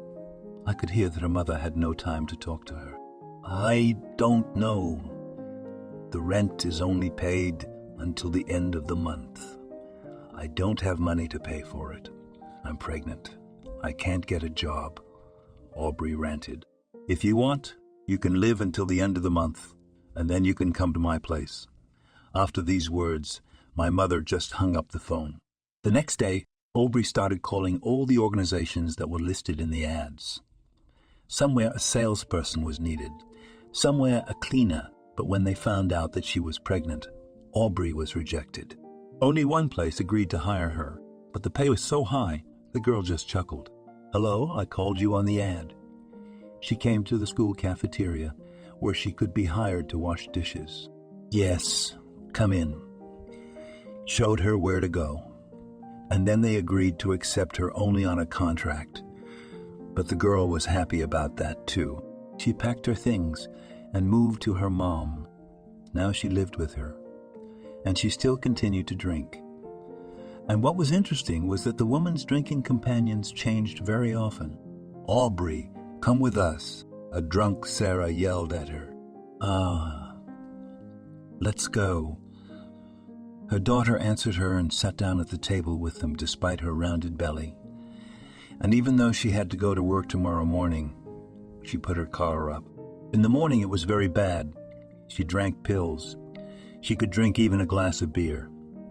I could hear that her mother had no time to talk to her. I don't know. The rent is only paid until the end of the month. I don't have money to pay for it. I'm pregnant. I can't get a job. Aubry ranted. If you want, you can live until the end of the month, and then you can come to my place. After these words, my mother just hung up the phone. The next day, Aubry started calling all the organizations that were listed in the ads. Somewhere a salesperson was needed, somewhere a cleaner, but when they found out that she was pregnant, Aubry was rejected. Only one place agreed to hire her, but the pay was so high, the girl just chuckled. Hello, I called you on the ad. She came to the school cafeteria, where she could be hired to wash dishes. Yes, come in. Showed her where to go. And then they agreed to accept her only on a contract. But the girl was happy about that too. She packed her things and moved to her mom. Now she lived with her. And she still continued to drink. And what was interesting was that the woman's drinking companions changed very often. Aubry, come with us, a drunk Sarah yelled at her. Let's go. Her daughter answered her and sat down at the table with them despite her rounded belly. And even though she had to go to work tomorrow morning, she put her collar up. In the morning it was very bad. She drank pills. She could drink even a glass of beer.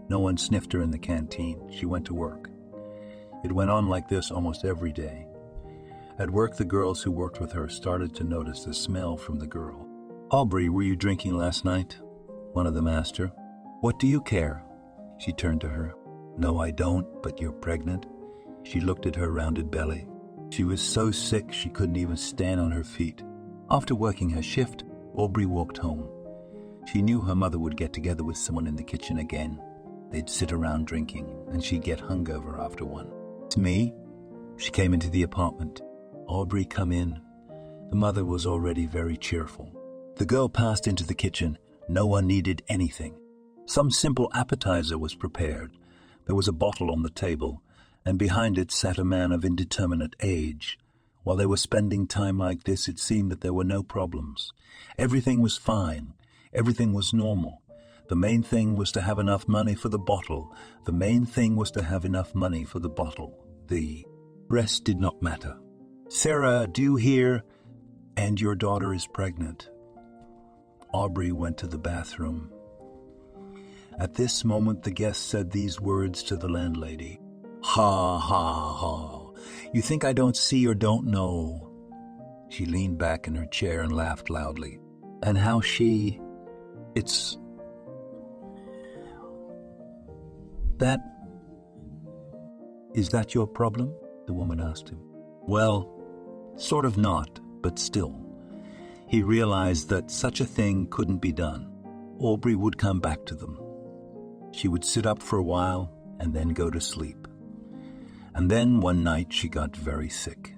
No one sniffed her in the canteen. She went to work. It went on like this almost every day. At work, the girls who worked with her started to notice the smell from the girl. Aubry, were you drinking last night? One of them asked her. What do you care? She turned to her. No, I don't, but you're pregnant. She looked at her rounded belly. She was so sick she couldn't even stand on her feet. After working her shift, Aubry walked home. She knew her mother would get together with someone in the kitchen again. They'd sit around drinking, and she'd get hungover after one. It's me. She came into the apartment. Aubry, come in. The mother was already very cheerful. The girl passed into the kitchen. No one needed anything. Some simple appetizer was prepared. There was a bottle on the table, and behind it sat a man of indeterminate age. While they were spending time like this, it seemed that there were no problems. Everything was fine. Everything was normal. The main thing was to have enough money for the bottle. The main thing was to have enough money for the bottle. The rest did not matter. Sarah, do you hear? And your daughter is pregnant. Aubry went to the bathroom. At this moment, the guest said these words to the landlady. Ha, ha, ha. You think I don't see or don't know? She leaned back in her chair and laughed loudly. And how she... It's... That... Is that your problem? The woman asked him. Well, sort of not, but still. He realized that such a thing couldn't be done. Aubry would come back to them. She would sit up for a while and then go to sleep. And then one night she got very sick.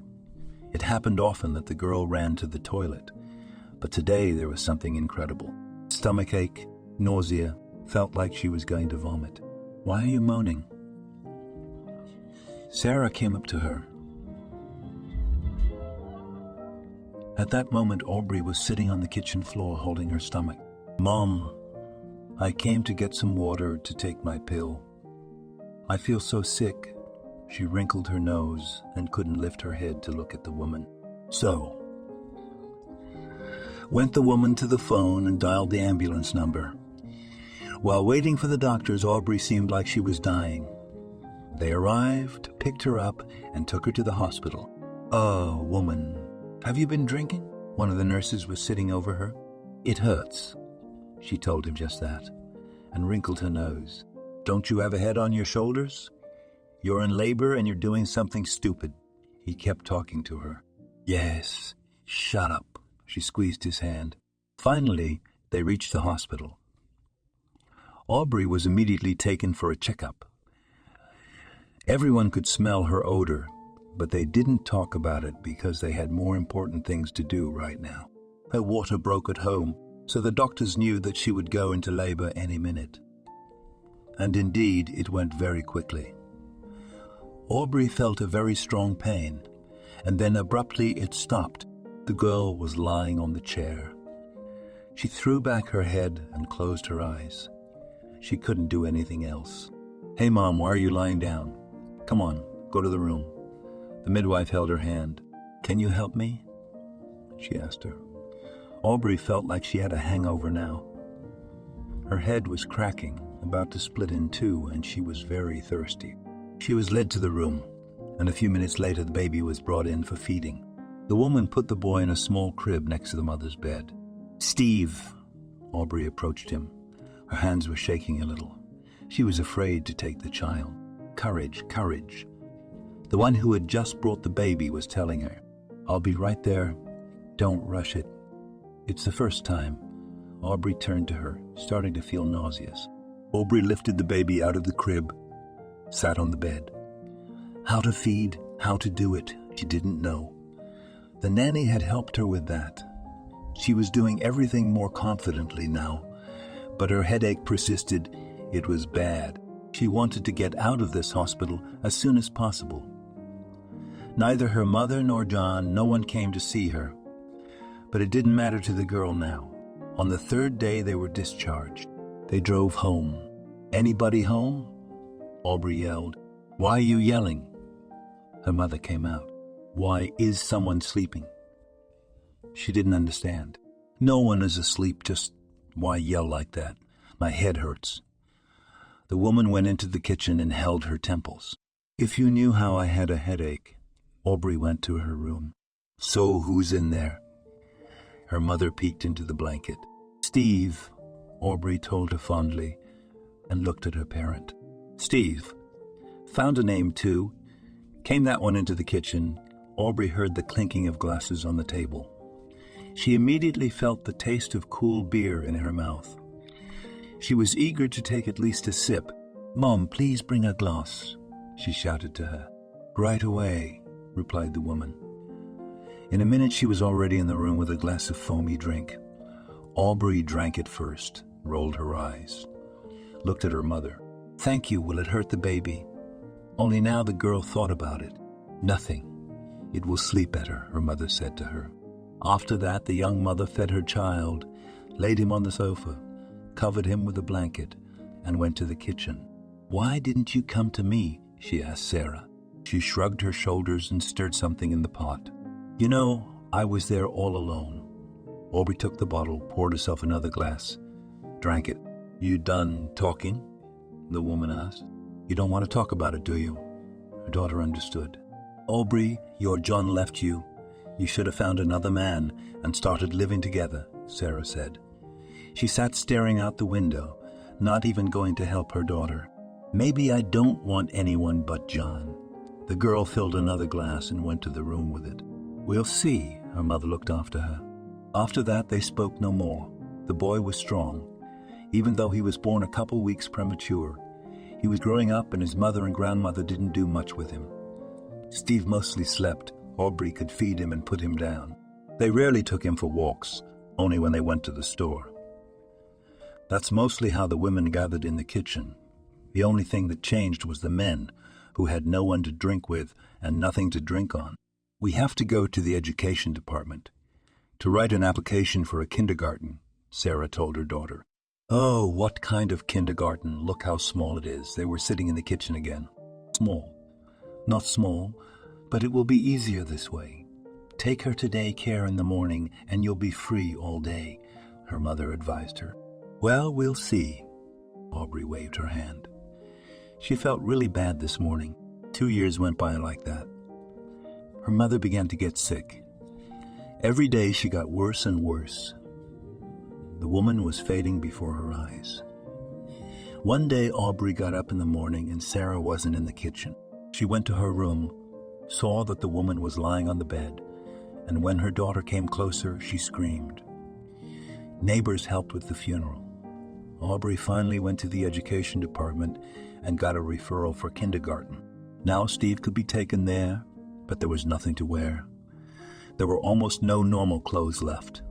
It happened often that the girl ran to the toilet, but today there was something incredible. Stomachache, nausea, felt like she was going to vomit. "Why are you moaning?" Sarah came up to her. At that moment, Aubry was sitting on the kitchen floor holding her stomach. "Mom, I came to get some water to take my pill. I feel so sick." She wrinkled her nose and couldn't lift her head to look at the woman. "So," went the woman to the phone and dialed the ambulance number. While waiting for the doctors, Aubry seemed like she was dying. They arrived, picked her up, and took her to the hospital. "Oh, woman, have you been drinking?" One of the nurses was sitting over her. "It hurts." She told him just that, and wrinkled her nose. "Don't you have a head on your shoulders? You're in labor and you're doing something stupid." He kept talking to her. "Yes, shut up." She squeezed his hand. Finally, they reached the hospital. Aubry was immediately taken for a checkup. Everyone could smell her odor, but they didn't talk about it because they had more important things to do right now. Her water broke at home, so the doctors knew that she would go into labor any minute. And indeed, it went very quickly. Aubry felt a very strong pain, and then abruptly it stopped. The girl was lying on the chair. She threw back her head and closed her eyes. She couldn't do anything else. "Hey, Mom, why are you lying down? Come on, go to the room." The midwife held her hand. "Can you help me?" she asked her. Aubry felt like she had a hangover now. Her head was cracking, about to split in two, and she was very thirsty. She was led to the room, and a few minutes later the baby was brought in for feeding. The woman put the boy in a small crib next to the mother's bed. "Steve," Aubry approached him. Her hands were shaking a little. She was afraid to take the child. "Courage, courage." The one who had just brought the baby was telling her, "I'll be right there. Don't rush it." It's the first time. Aubry turned to her, starting to feel nauseous. Aubry lifted the baby out of the crib, sat on the bed. How to feed, how to do it, she didn't know. The nanny had helped her with that. She was doing everything more confidently now, but her headache persisted. It was bad. She wanted to get out of this hospital as soon as possible. Neither her mother nor John, no one came to see her. But it didn't matter to the girl now. On the third day they were discharged. They drove home. "Anybody home?" Aubry yelled. "Why are you yelling?" Her mother came out. "Why is someone sleeping?" She didn't understand. "No one is asleep, just why yell like that? My head hurts." The woman went into the kitchen and held her temples. "If you knew how I had a headache." Aubry went to her room. "So who's in there?" Her mother peeked into the blanket. "Steve," Aubry told her fondly, and looked at her parent. "Steve. Found a name, too." Came that one into the kitchen. Aubry heard the clinking of glasses on the table. She immediately felt the taste of cool beer in her mouth. She was eager to take at least a sip. "Mom, please bring a glass," she shouted to her. "Right away," replied the woman. In a minute she was already in the room with a glass of foamy drink. Aubry drank it first, rolled her eyes, looked at her mother. "Thank you, will it hurt the baby?" Only now the girl thought about it. "Nothing. It will sleep better," her mother said to her. After that the young mother fed her child, laid him on the sofa, covered him with a blanket, and went to the kitchen. "Why didn't you come to me?" she asked Sarah. She shrugged her shoulders and stirred something in the pot. "You know, I was there all alone." Aubry took the bottle, poured herself another glass, drank it. "You done talking?" the woman asked. "You don't want to talk about it, do you?" Her daughter understood. "Aubry, your John left you. You should have found another man and started living together," Sarah said. She sat staring out the window, not even going to help her daughter. "Maybe I don't want anyone but John." The girl filled another glass and went to the room with it. "We'll see," her mother looked after her. After that they spoke no more. The boy was strong. Even though he was born a couple weeks premature, he was growing up and his mother and grandmother didn't do much with him. Steve mostly slept, Aubry could feed him and put him down. They rarely took him for walks, only when they went to the store. That's mostly how the women gathered in the kitchen. The only thing that changed was the men, who had no one to drink with and nothing to drink on. We have to go to the education department to write an application for a kindergarten, Sarah told her daughter. Oh, what kind of kindergarten? Look how small it is. They were sitting in the kitchen again. Small. Not small, but it will be easier this way. Take her to daycare in the morning and you'll be free all day, her mother advised her. Well, we'll see. Aubry waved her hand. She felt really bad this morning. 2 years went by like that. Her mother began to get sick. Every day she got worse and worse. The woman was fading before her eyes. One day Aubry got up in the morning and Sarah wasn't in the kitchen. She went to her room, saw that the woman was lying on the bed, and when her daughter came closer, she screamed. Neighbors helped with the funeral. Aubry finally went to the education department and got a referral for kindergarten. Now Steve could be taken there, but there was nothing to wear. There were almost no normal clothes left.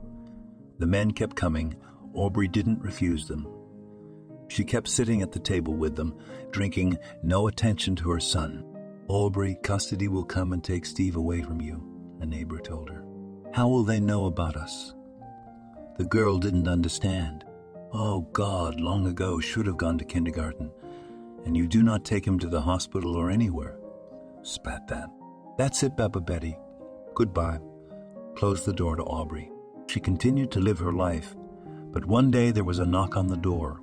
The men kept coming. Aubry didn't refuse them. She kept sitting at the table with them, drinking no attention to her son. Aubry, custody will come and take Steve away from you, a neighbor told her. How will they know about us? The girl didn't understand. Oh, God, long ago should have gone to kindergarten, and you do not take him to the hospital or anywhere. Spat that. That's it, Baba Betty. Goodbye. Closed the door to Aubry. She continued to live her life, but one day there was a knock on the door,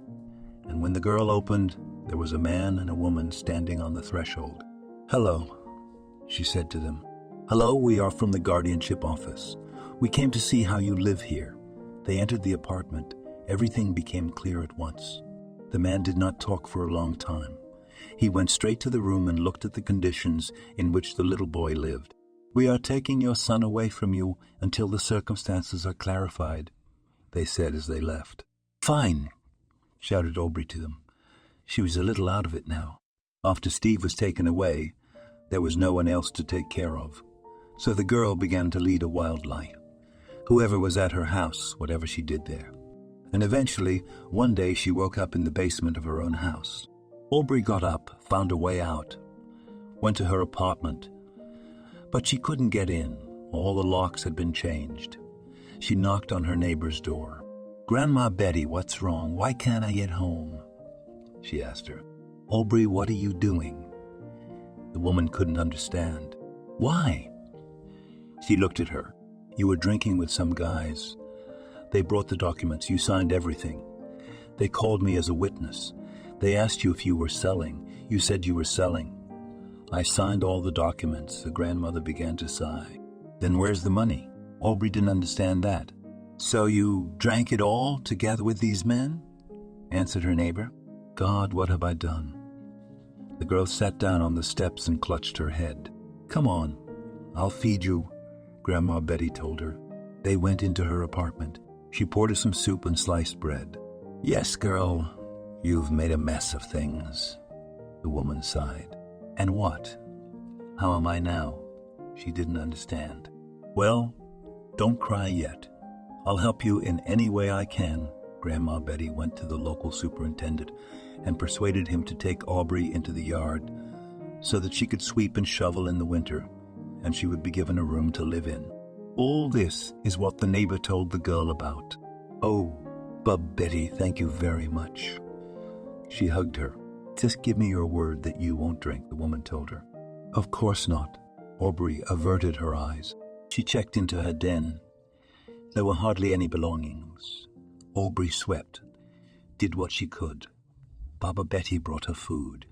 and when the girl opened, there was a man and a woman standing on the threshold. Hello, she said to them. Hello, we are from the guardianship office. We came to see how you live here. They entered the apartment. Everything became clear at once. The man did not talk for a long time. He went straight to the room and looked at the conditions in which the little boy lived. We are taking your son away from you until the circumstances are clarified, they said as they left. Fine, shouted Aubry to them. She was a little out of it now. After Steve was taken away, there was no one else to take care of. So the girl began to lead a wild life. Whoever was at her house, whatever she did there. And eventually, one day she woke up in the basement of her own house. Aubry got up, found a way out, went to her apartment. But she couldn't get in. All the locks had been changed. She knocked on her neighbor's door. Grandma Betty, what's wrong? Why can't I get home? She asked her. Aubry, what are you doing? The woman couldn't understand. Why? She looked at her. You were drinking with some guys. They brought the documents. You signed everything. They called me as a witness. They asked you if you were selling. You said you were selling. I signed all the documents. The grandmother began to sigh. Then where's the money? Aubry didn't understand that. So you drank it all together with these men? Answered her neighbor. God, what have I done? The girl sat down on the steps and clutched her head. Come on, I'll feed you, Grandma Betty told her. They went into her apartment. She poured her some soup and sliced bread. Yes, girl, you've made a mess of things, the woman sighed. And what? How am I now? She didn't understand. Well, don't cry yet. I'll help you in any way I can. Grandma Betty went to the local superintendent and persuaded him to take Aubry into the yard so that she could sweep and shovel in the winter, and she would be given a room to live in. All this is what the neighbor told the girl about. Oh, Bub Betty, thank you very much. She hugged her. Just give me your word that you won't drink, the woman told her. Of course not. Aubry averted her eyes. She checked into her den. There were hardly any belongings. Aubry swept, did what she could. Baba Betty brought her food.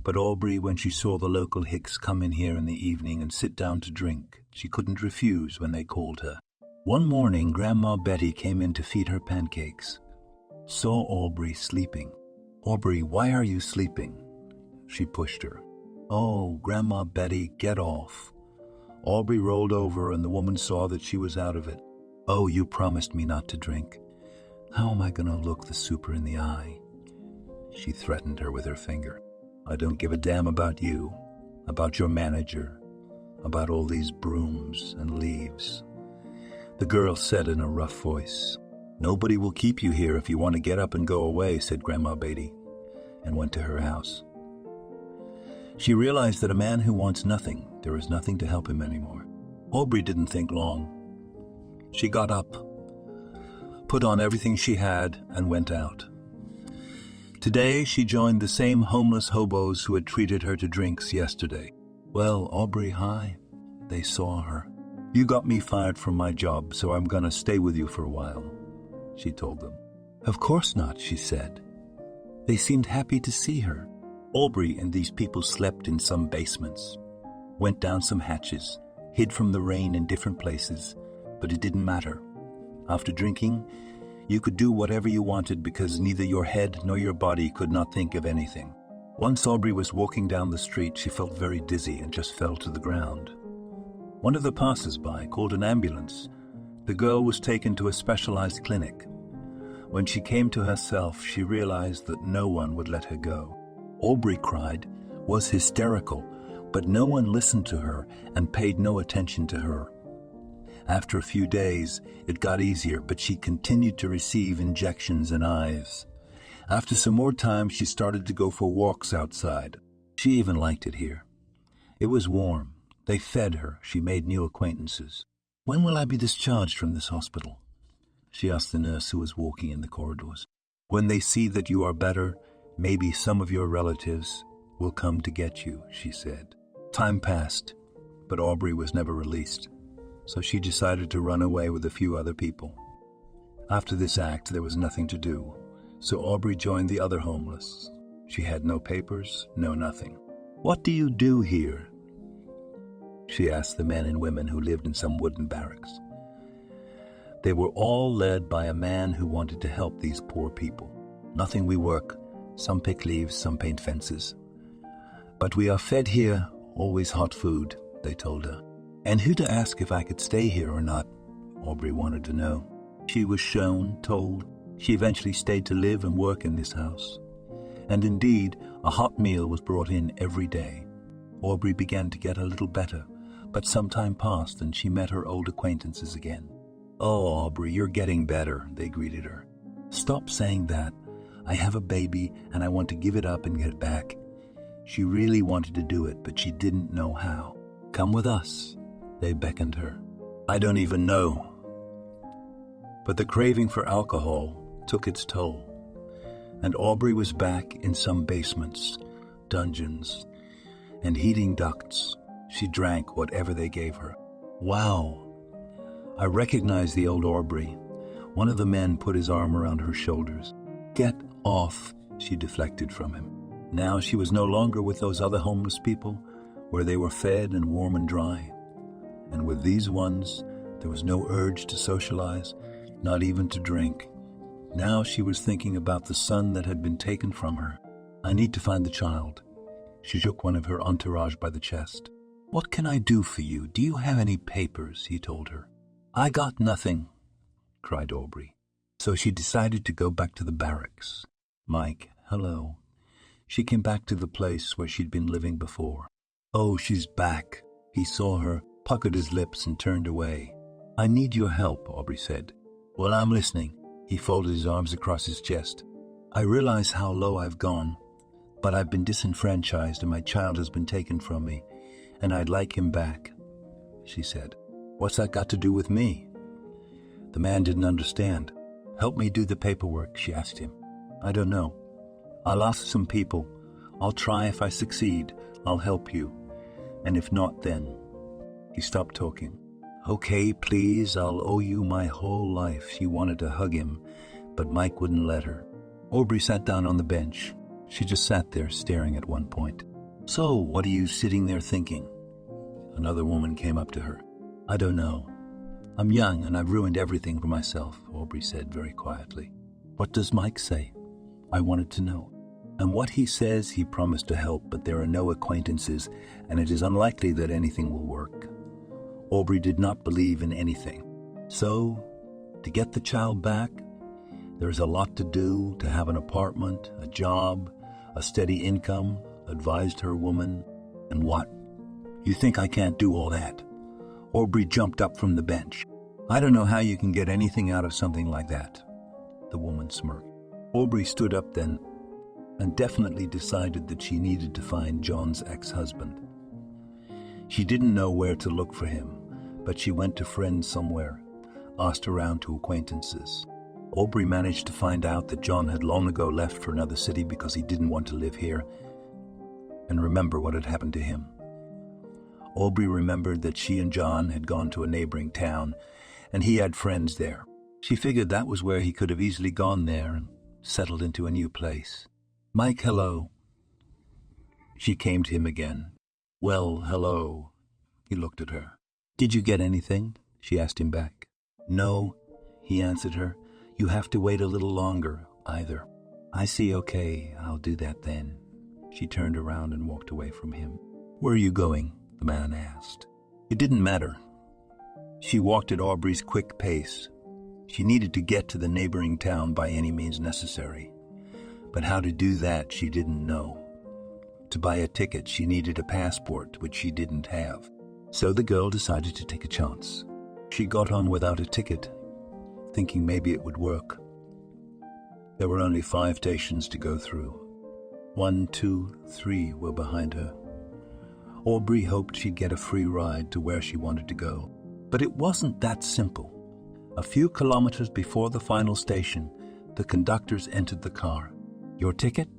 But Aubry, when she saw the local Hicks come in here in the evening and sit down to drink, she couldn't refuse when they called her. One morning, Grandma Betty came in to feed her pancakes. Saw Aubry sleeping. Aubry, why are you sleeping? She pushed her. Oh, Grandma Betty, get off. Aubry rolled over and the woman saw that she was out of it. Oh, you promised me not to drink. How am I going to look the super in the eye? She threatened her with her finger. I don't give a damn about you, about your manager. about all these brooms and leaves. The girl said in a rough voice, "Nobody will keep you here if you want to get up and go away," said Grandma Beatty, and went to her house. She realized that a man who wants nothing, there is nothing to help him anymore. Aubry didn't think long. She got up, put on everything she had, and went out. Today she joined the same homeless hobos who had treated her to drinks yesterday. "Well, Aubry, hi." They saw her. "You got me fired from my job, so I'm gonna stay with you for a while," she told them. "Of course not," she said. They seemed happy to see her. Aubry and these people slept in some basements, went down some hatches, hid from the rain in different places, but it didn't matter. After drinking, you could do whatever you wanted because neither your head nor your body could not think of anything. Once Aubry was walking down the street, she felt very dizzy and just fell to the ground. One of the passers-by called an ambulance. The girl was taken to a specialized clinic. When she came to herself, she realized that no one would let her go. Aubry cried, was hysterical, but no one listened to her and paid no attention to her. After a few days, it got easier, but she continued to receive injections and ives. After some more time, she started to go for walks outside. She even liked it here. It was warm. They fed her. She made new acquaintances. "When will I be discharged from this hospital?" she asked the nurse who was walking in the corridors. "When they see that you are better, maybe some of your relatives will come to get you," she said. Time passed, but Aubry was never released, so she decided to run away with a few other people. After this act, there was nothing to do, so Aubry joined the other homeless. She had no papers, no nothing. "What do you do here?" she asked the men and women who lived in some wooden barracks. They were all led by a man who wanted to help these poor people. "Nothing, we work. Some pick leaves, some paint fences. But we are fed here, always hot food," they told her. And who to ask if I could stay here or not, Aubry wanted to know. She was shown, told. She eventually stayed to live and work in this house. And indeed, a hot meal was brought in every day. Aubry began to get a little better, but some time passed and she met her old acquaintances again. "Oh, Aubry, you're getting better," they greeted her. "Stop saying that. I have a baby and I want to give it up and get it back." She really wanted to do it, but she didn't know how. "Come with us," they beckoned her. "I don't even know." But the craving for alcohol took its toll, and Aubry was back in some basements, dungeons, and heating ducts. She drank whatever they gave her. "Wow." I recognized the old Aubry. One of the men put his arm around her shoulders. "Get off," she deflected from him. Now she was no longer with those other homeless people, where they were fed and warm and dry. And with these ones, there was no urge to socialize, not even to drink. Now she was thinking about the son that had been taken from her. "I need to find the child." She shook one of her entourage by the chest. "What can I do for you? Do you have any papers?" he told her. "I got nothing," cried Aubry. So she decided to go back to the barracks. "Mike, hello." She came back to the place where she'd been living before. "Oh, she's back." He saw her, puckered his lips, and turned away. "I need your help," Aubry said. "Well, I'm listening." He folded his arms across his chest. "I realize how low I've gone, but I've been disenfranchised and my child has been taken from me, and I'd like him back," she said. "What's that got to do with me?" The man didn't understand. "Help me do the paperwork," she asked him. "I don't know. I'll ask some people. I'll try. If I succeed, I'll help you. And if not, then..." He stopped talking. "Okay, please, I'll owe you my whole life." She wanted to hug him, but Mike wouldn't let her. Aubry sat down on the bench. She just sat there staring at one point. "So, what are you sitting there thinking?" Another woman came up to her. "I don't know. I'm young and I've ruined everything for myself," Aubry said very quietly. "What does Mike say?" I wanted to know. "And what he says, he promised to help, but there are no acquaintances, and it is unlikely that anything will work." Aubry did not believe in anything. So, to get the child back, there is a lot to do: to have an apartment, a job, a steady income, advised her woman. And what? You think I can't do all that? Aubry jumped up from the bench. I don't know how you can get anything out of something like that. The woman smirked. Aubry stood up then and definitely decided that she needed to find John's ex-husband. She didn't know where to look for him, but she went to friends somewhere, asked around to acquaintances. Aubry managed to find out that John had long ago left for another city because he didn't want to live here and remember what had happened to him. Aubry remembered that she and John had gone to a neighboring town and he had friends there. She figured that was where he could have easily gone there and settled into a new place. Mike, hello. She came to him again. Well, hello. He looked at her. Did you get anything? She asked him back. No, he answered her. You have to wait a little longer, either. I see, okay, I'll do that then. She turned around and walked away from him. Where are you going? The man asked. It didn't matter. She walked at Aubry's quick pace. She needed to get to the neighboring town by any means necessary. But how to do that she didn't know. To buy a ticket she needed a passport, which she didn't have. So the girl decided to take a chance. She got on without a ticket, thinking maybe it would work. There were only 5 stations to go through. 1, 2, 3 were behind her. Aubry hoped she'd get a free ride to where she wanted to go. But it wasn't that simple. A few kilometers before the final station, the conductors entered the car. Your ticket?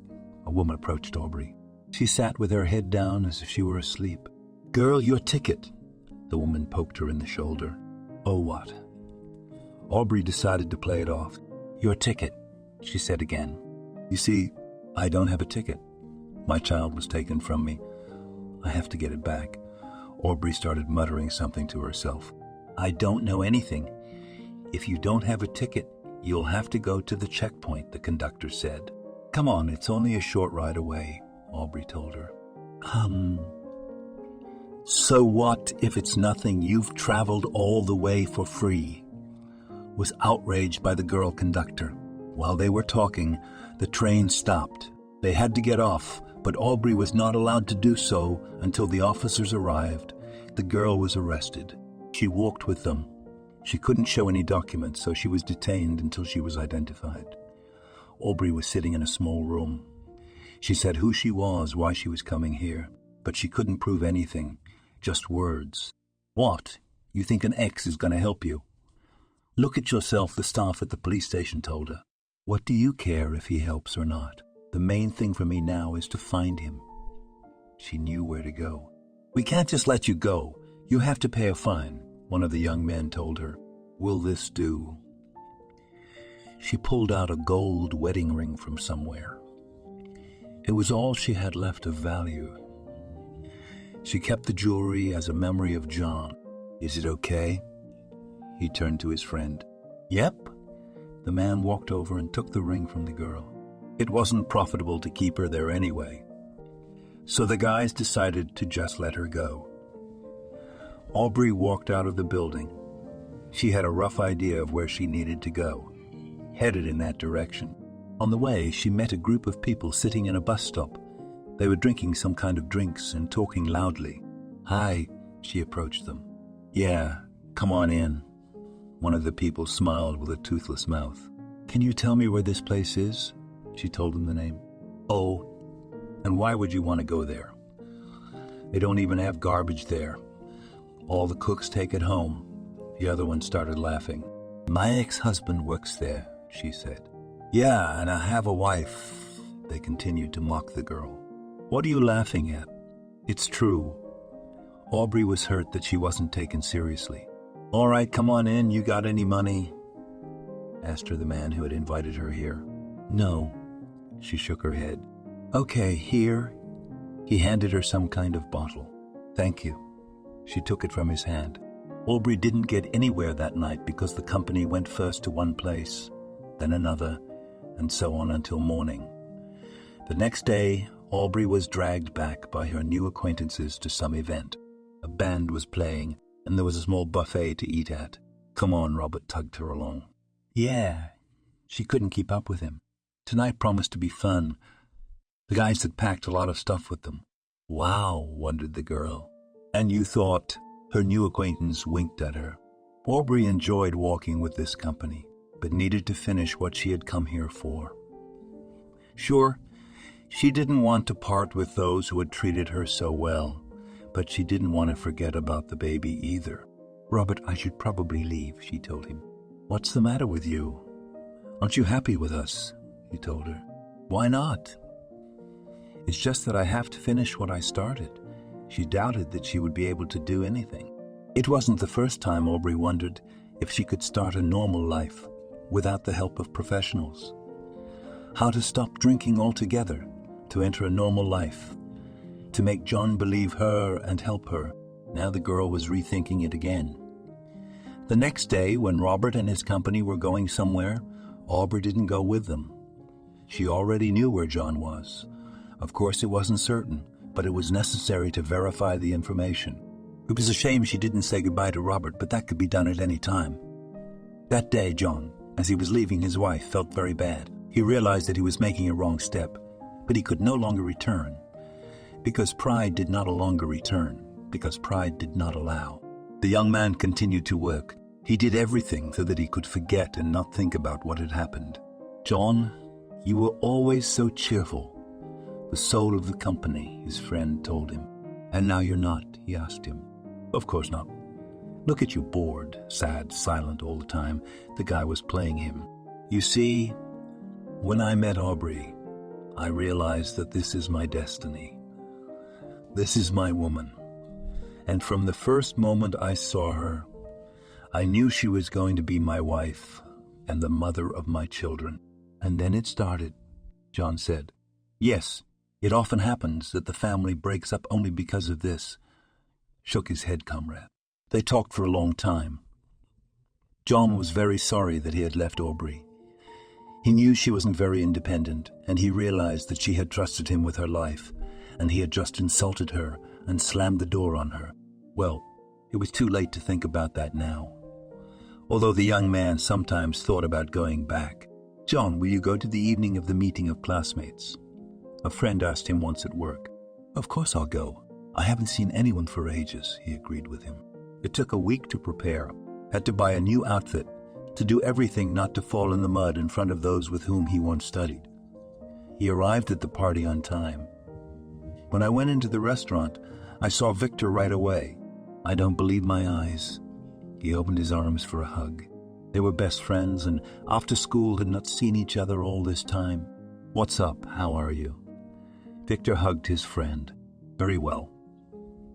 A woman approached Aubry. She sat with her head down as if she were asleep. Girl, your ticket. The woman poked her in the shoulder. Oh, what? Aubry decided to play it off. Your ticket, she said again. You see, I don't have a ticket. My child was taken from me. I have to get it back. Aubry started muttering something to herself. I don't know anything. If you don't have a ticket, you'll have to go to the checkpoint, the conductor said. Come on, it's only a short ride away, Aubry told her. So what if it's nothing? You've traveled all the way for free. Was outraged by the girl conductor. While they were talking, the train stopped. They had to get off, but Aubry was not allowed to do so until the officers arrived. The girl was arrested. She walked with them. She couldn't show any documents, so she was detained until she was identified. Aubry was sitting in a small room. She said who she was, why she was coming here, but she couldn't prove anything, just words. What? You think an ex is going to help you? Look at yourself, the staff at the police station told her. What do you care if he helps or not? The main thing for me now is to find him. She knew where to go. We can't just let you go. You have to pay a fine, one of the young men told her. Will this do? She pulled out a gold wedding ring from somewhere. It was all she had left of value. She kept the jewelry as a memory of John. Is it okay? He turned to his friend. Yep. The man walked over and took the ring from the girl. It wasn't profitable to keep her there anyway. So the guys decided to just let her go. Aubry walked out of the building. She had a rough idea of where she needed to go, headed in that direction. On the way, she met a group of people sitting in a bus stop. They were drinking some kind of drinks and talking loudly. Hi, she approached them. Yeah, come on in. One of the people smiled with a toothless mouth. Can you tell me where this place is? She told him the name. Oh, and why would you want to go there? They don't even have garbage there. All the cooks take it home. The other one started laughing. My ex-husband works there, she said. Yeah, and I have a wife. They continued to mock the girl. What are you laughing at? It's true. Aubry was hurt that she wasn't taken seriously. All right, come on in. You got any money? Asked her the man who had invited her here. No. She shook her head. Okay, here. He handed her some kind of bottle. Thank you. She took it from his hand. Aubry didn't get anywhere that night because the company went first to one place, then another, and so on until morning. The next day, Aubry was dragged back by her new acquaintances to some event. A band was playing, and there was a small buffet to eat at. Come on, Robert tugged her along. Yeah. She couldn't keep up with him. Tonight promised to be fun. The guys had packed a lot of stuff with them. Wow, wondered the girl. And you thought? Her new acquaintance winked at her. Aubry enjoyed walking with this company, but needed to finish what she had come here for. Sure, she didn't want to part with those who had treated her so well, but she didn't want to forget about the baby either. Robert, I should probably leave, she told him. What's the matter with you? Aren't you happy with us? He told her. Why not? It's just that I have to finish what I started. She doubted that she would be able to do anything. It wasn't the first time Aubry wondered if she could start a normal life without the help of professionals. How to stop drinking altogether, to enter a normal life, to make John believe her and help her. Now the girl was rethinking it again. The next day, when Robert and his company were going somewhere, Aubry didn't go with them. She already knew where John was. Of course, it wasn't certain, but it was necessary to verify the information. It was a shame she didn't say goodbye to Robert, but that could be done at any time. That day, John, as he was leaving his wife, felt very bad. He realized that he was making a wrong step, but he could no longer return, because pride did not longer return, because pride did not allow. The young man continued to work. He did everything so that he could forget and not think about what had happened. John, you were always so cheerful. The soul of the company, his friend told him. And now you're not, he asked him. Of course not. Look at you, bored, sad, silent all the time. The guy was playing him. You see, when I met Aubry, I realized that this is my destiny. This is my woman. And from the first moment I saw her, I knew she was going to be my wife and the mother of my children. And then it started, John said. Yes, it often happens that the family breaks up only because of this, shook his head comrade. They talked for a long time. John was very sorry that he had left Aubry. He knew she wasn't very independent, and he realized that she had trusted him with her life, and he had just insulted her and slammed the door on her. Well, it was too late to think about that now. Although the young man sometimes thought about going back. John, will you go to the evening of the meeting of classmates? A friend asked him once at work. Of course I'll go. I haven't seen anyone for ages, he agreed with him. It took a week to prepare. Had to buy a new outfit, to do everything not to fall in the mud in front of those with whom he once studied. He arrived at the party on time. When I went into the restaurant, I saw Victor right away. I don't believe my eyes. He opened his arms for a hug. They were best friends, and after school had not seen each other all this time. What's up? How are you? Victor hugged his friend. Very well.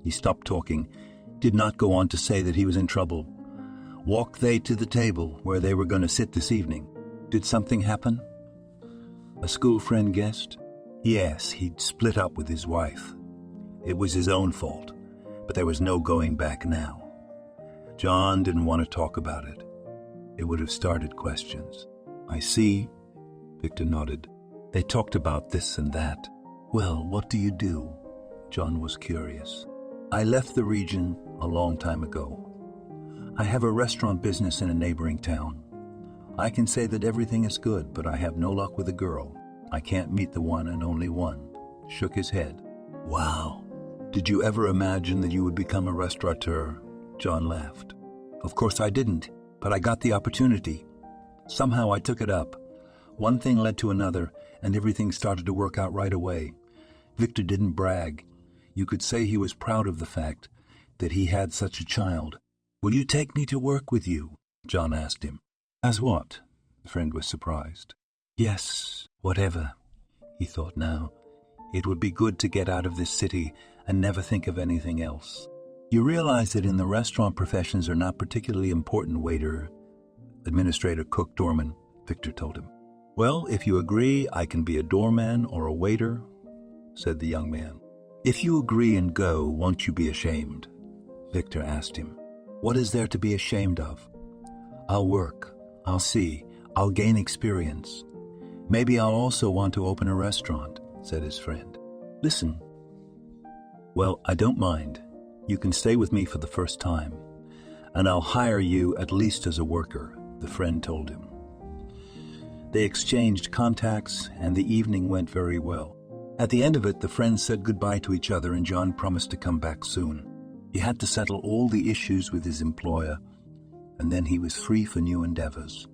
He stopped talking, did not go on to say that he was in trouble. Walked they to the table where they were going to sit this evening. Did something happen? A school friend guessed? Yes, he'd split up with his wife. It was his own fault, but there was no going back now. John didn't want to talk about it. It would have started questions. I see, Victor nodded. They talked about this and that. Well, what do you do? John was curious. I left the region a long time ago. I have a restaurant business in a neighboring town. I can say that everything is good, but I have no luck with a girl. I can't meet the one and only one. Shook his head. Wow. Did you ever imagine that you would become a restaurateur? John laughed. Of course I didn't, but I got the opportunity. Somehow I took it up. One thing led to another, and everything started to work out right away. Victor didn't brag. You could say he was proud of the fact that he had such a child. Will you take me to work with you? John asked him. As what? The friend was surprised. Yes, whatever, he thought now. It would be good to get out of this city and never think of anything else. You realize that in the restaurant professions are not particularly important, waiter, administrator, cook, doorman, Victor told him. Well, if you agree, I can be a doorman or a waiter, said the young man. If you agree and go, won't you be ashamed? Victor asked him. What is there to be ashamed of? I'll work. I'll see. I'll gain experience. Maybe I'll also want to open a restaurant, said his friend. Listen. Well, I don't mind. You can stay with me for the first time, and I'll hire you at least as a worker, the friend told him. They exchanged contacts, and the evening went very well. At the end of it, the friends said goodbye to each other, and John promised to come back soon. He had to settle all the issues with his employer, and then he was free for new endeavors.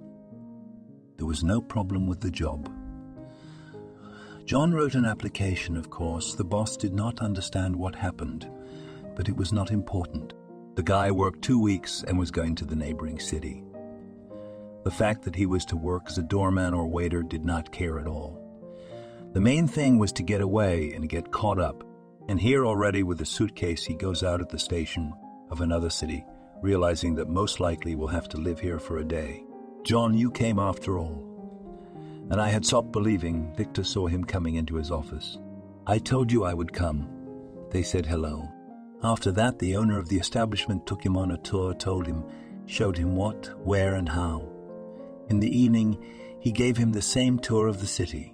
There was no problem with the job. John wrote an application, of course. The boss did not understand what happened, but it was not important. The guy worked 2 weeks and was going to the neighboring city. The fact that he was to work as a doorman or waiter did not care at all. The main thing was to get away and get caught up. And here already with a suitcase, he goes out at the station of another city, realizing that most likely will have to live here for a day. John, you came after all. And I had stopped believing. Victor saw him coming into his office. I told you I would come. They said hello. After that, the owner of the establishment took him on a tour, showed him what, where, and how. In the evening, he gave him the same tour of the city.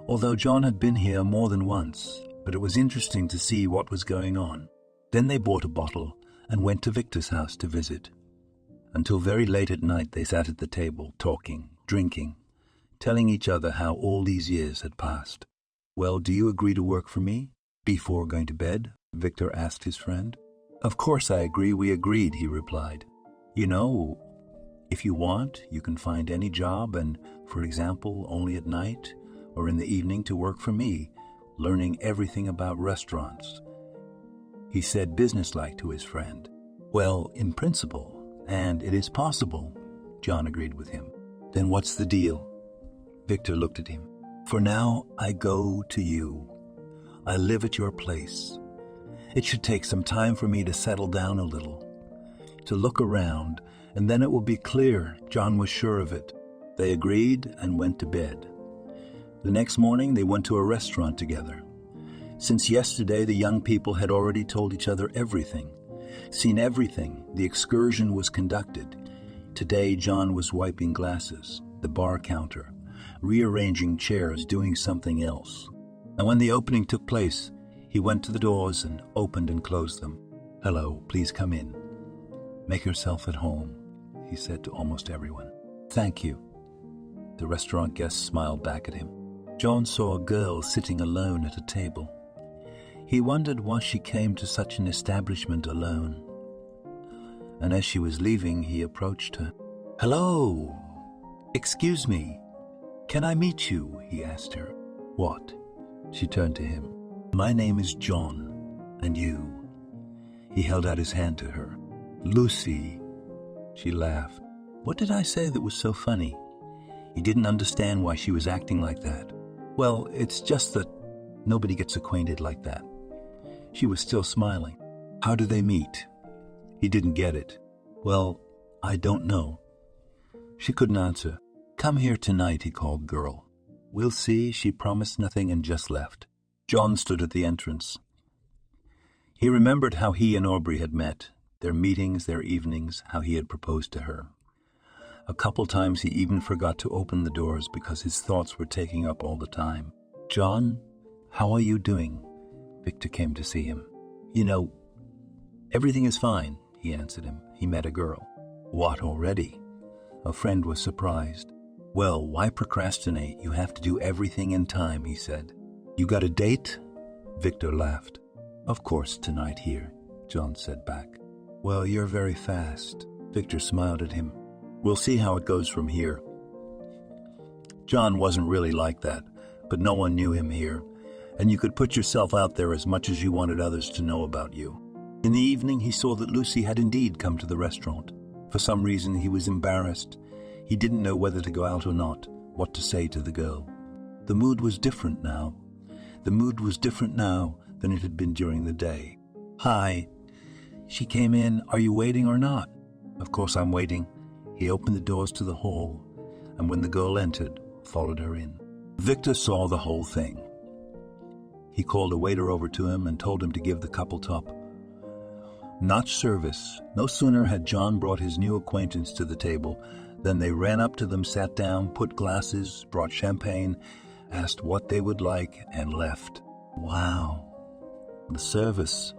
Although John had been here more than once, but it was interesting to see what was going on. Then they bought a bottle and went to Victor's house to visit. Until very late at night, they sat at the table, talking, drinking, telling each other how all these years had passed. Well, do you agree to work for me? Before going to bed, Victor asked his friend. Of course I agree, we agreed, he replied. You know, if you want, you can find any job and, for example, only at night or in the evening to work for me, learning everything about restaurants. He said businesslike to his friend. Well, in principle, and it is possible, John agreed with him. Then what's the deal? Victor looked at him. For now, I go to you. I live at your place. It should take some time for me to settle down a little, to look around, and then it will be clear. John was sure of it. They agreed and went to bed. The next morning, they went to a restaurant together. Since yesterday, the young people had already told each other everything, seen everything. The excursion was conducted. Today, John was wiping glasses, the bar counter, rearranging chairs, doing something else. And when the opening took place, he went to the doors and opened and closed them. Hello, please come in. Make yourself at home, he said to almost everyone. Thank you. The restaurant guests smiled back at him. John saw a girl sitting alone at a table. He wondered why she came to such an establishment alone. And as she was leaving, he approached her. Hello! Excuse me. Can I meet you? He asked her. What? She turned to him. My name is John. And you? He held out his hand to her. Lucy. She laughed. What did I say that was so funny? He didn't understand why she was acting like that. Well, it's just that nobody gets acquainted like that. She was still smiling. How do they meet? He didn't get it. Well, I don't know. She couldn't answer. Come here tonight, he called girl. We'll see. She promised nothing and just left. John stood at the entrance. He remembered how he and Aubry had met, their meetings, their evenings, how he had proposed to her. A couple times he even forgot to open the doors because his thoughts were taking up all the time. John, how are you doing? Victor came to see him. You know, everything is fine, he answered him. He met a girl. What, already? A friend was surprised. Well, why procrastinate? You have to do everything in time, he said. You got a date? Victor laughed. Of course, tonight here, John said back. Well, you're very fast. Victor smiled at him. We'll see how it goes from here. John wasn't really like that, but no one knew him here, and you could put yourself out there as much as you wanted others to know about you. In the evening, he saw that Lucy had indeed come to the restaurant. For some reason, he was embarrassed. He didn't know whether to go out or not, what to say to the girl. The mood was different now. The mood was different now than it had been during the day. Hi. She came in. Are you waiting or not? Of course I'm waiting. He opened the doors to the hall, and when the girl entered, followed her in. Victor saw the whole thing. He called a waiter over to him and told him to give the couple top notch service. No sooner had John brought his new acquaintance to the table than they ran up to them, sat down, put glasses, brought champagne, asked what they would like, and left. Wow. The service.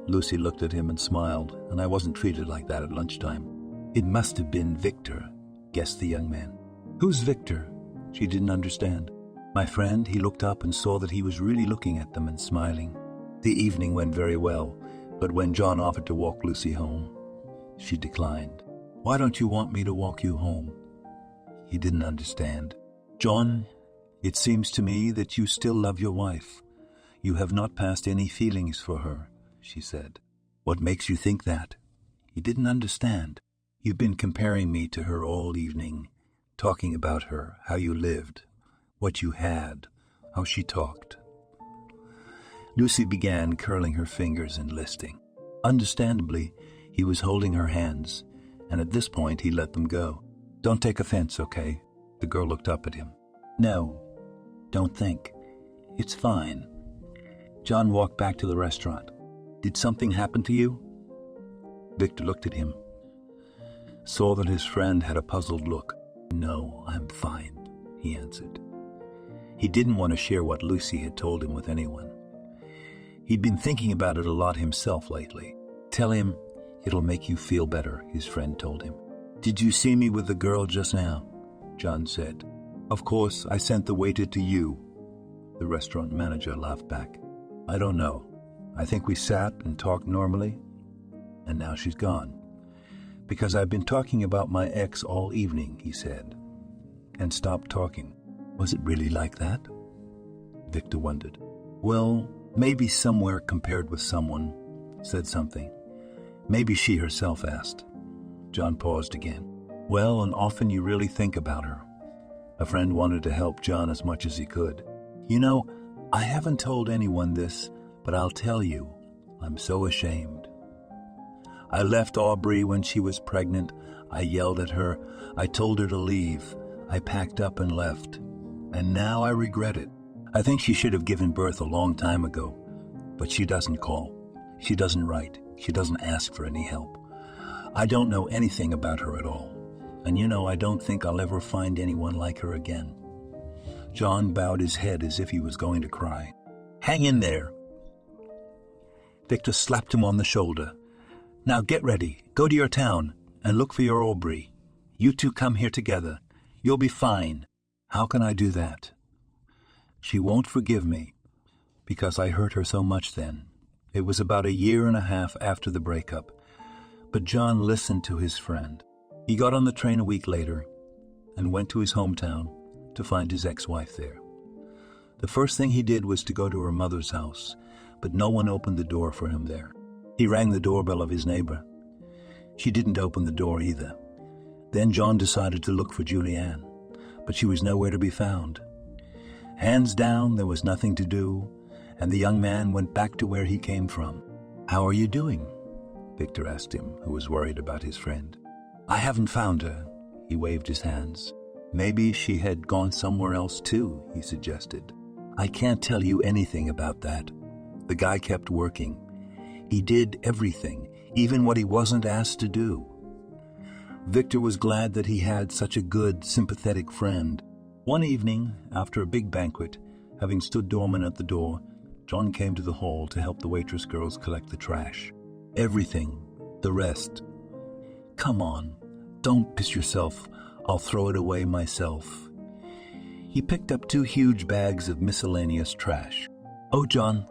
Lucy looked at him and smiled, and I wasn't treated like that at lunchtime. It must have been Victor, guessed the young man. Who's Victor? She didn't understand. My friend. He looked up and saw that he was really looking at them and smiling. The evening went very well, But when John offered to walk Lucy home, she declined. "Why don't you want me to walk you home?" He didn't understand. "John, it seems to me that you still love your wife. You have not passed any feelings for her," she said. "What makes you think that?" He didn't understand. "You've been comparing me to her all evening, talking about her, how you lived, what you had, how she talked." Lucy began curling her fingers and listing. Understandably, he was holding her hands, and at this point he let them go. "Don't take offense, okay?" The girl looked up at him. "No, don't think. It's fine." John walked back to the restaurant. "Did something happen to you?" Victor looked at him, saw that his friend had a puzzled look. "No, I'm fine," he answered. He didn't want to share what Lucy had told him with anyone. He'd been thinking about it a lot himself lately. "Tell him it'll make you feel better," his friend told him. "Did you see me with the girl just now?" John said. "Of course, I sent the waiter to you." The restaurant manager laughed back. "I don't know. I think we sat and talked normally, and now she's gone. Because I've been talking about my ex all evening," he said, and stopped talking. "Was it really like that?" Victor wondered. "Well, maybe somewhere compared with someone said something. Maybe she herself asked." John paused again. "Well, and often you really think about her." A friend wanted to help John as much as he could. "You know, I haven't told anyone this, but I'll tell you, I'm so ashamed. I left Aubry when she was pregnant. I yelled at her. I told her to leave. I packed up and left. And now I regret it. I think she should have given birth a long time ago, but she doesn't call. She doesn't write. She doesn't ask for any help. I don't know anything about her at all. And you know, I don't think I'll ever find anyone like her again." John bowed his head as if he was going to cry. "Hang in there." Victor slapped him on the shoulder. "Now get ready. Go to your town and look for your Aubry. You two come here together. You'll be fine." "How can I do that?" "She won't forgive me, because I hurt her so much then." It was about 1.5 years after the breakup, but John listened to his friend. He got on the train a week later and went to his hometown to find his ex-wife there. The first thing he did was to go to her mother's house, but no one opened the door for him there. He rang the doorbell of his neighbor. She didn't open the door either. Then John decided to look for Juliana, but she was nowhere to be found. Hands down, there was nothing to do, and the young man went back to where he came from. "How are you doing?" Victor asked him, who was worried about his friend. "I haven't found her." He waved his hands. "Maybe she had gone somewhere else too," he suggested. "I can't tell you anything about that." The guy kept working. He did everything, even what he wasn't asked to do. Victor was glad that he had such a good, sympathetic friend. One evening, after a big banquet, having stood doorman at the door, John came to the hall to help the waitress girls collect the trash. Everything. The rest. "Come on, don't piss yourself. I'll throw it away myself." He picked up 2 huge bags of miscellaneous trash. "Oh, John,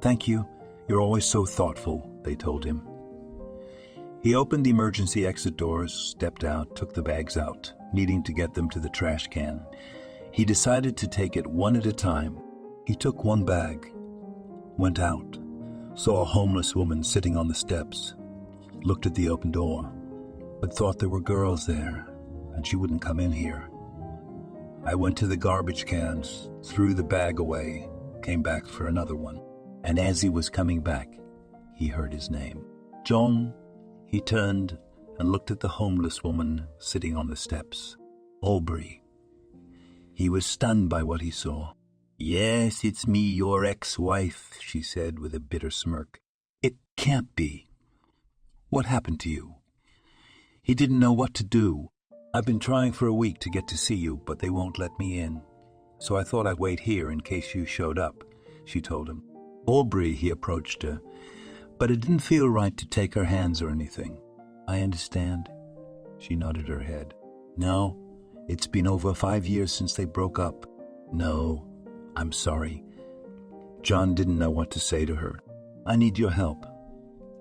thank you. You're always so thoughtful," they told him. He opened the emergency exit doors, stepped out, took the bags out, needing to get them to the trash can. He decided to take it one at a time. He took 1 bag, went out, saw a homeless woman sitting on the steps, looked at the open door, but thought there were girls there, and she wouldn't come in here. I went to the garbage cans, threw the bag away, came back for another one, and as he was coming back, he heard his name. "John." He turned and looked at the homeless woman sitting on the steps. Aubry. He was stunned by what he saw. "Yes, it's me, your ex-wife," she said with a bitter smirk. "It can't be. What happened to you?" He didn't know what to do. "I've been trying for a week to get to see you, but they won't let me in. So I thought I'd wait here in case you showed up," she told him. "Aubry," he approached her, but it didn't feel right to take her hands or anything. "I understand." She nodded her head. "No, it's been over 5 years since they broke up." "No, I'm sorry." John didn't know what to say to her. "I need your help."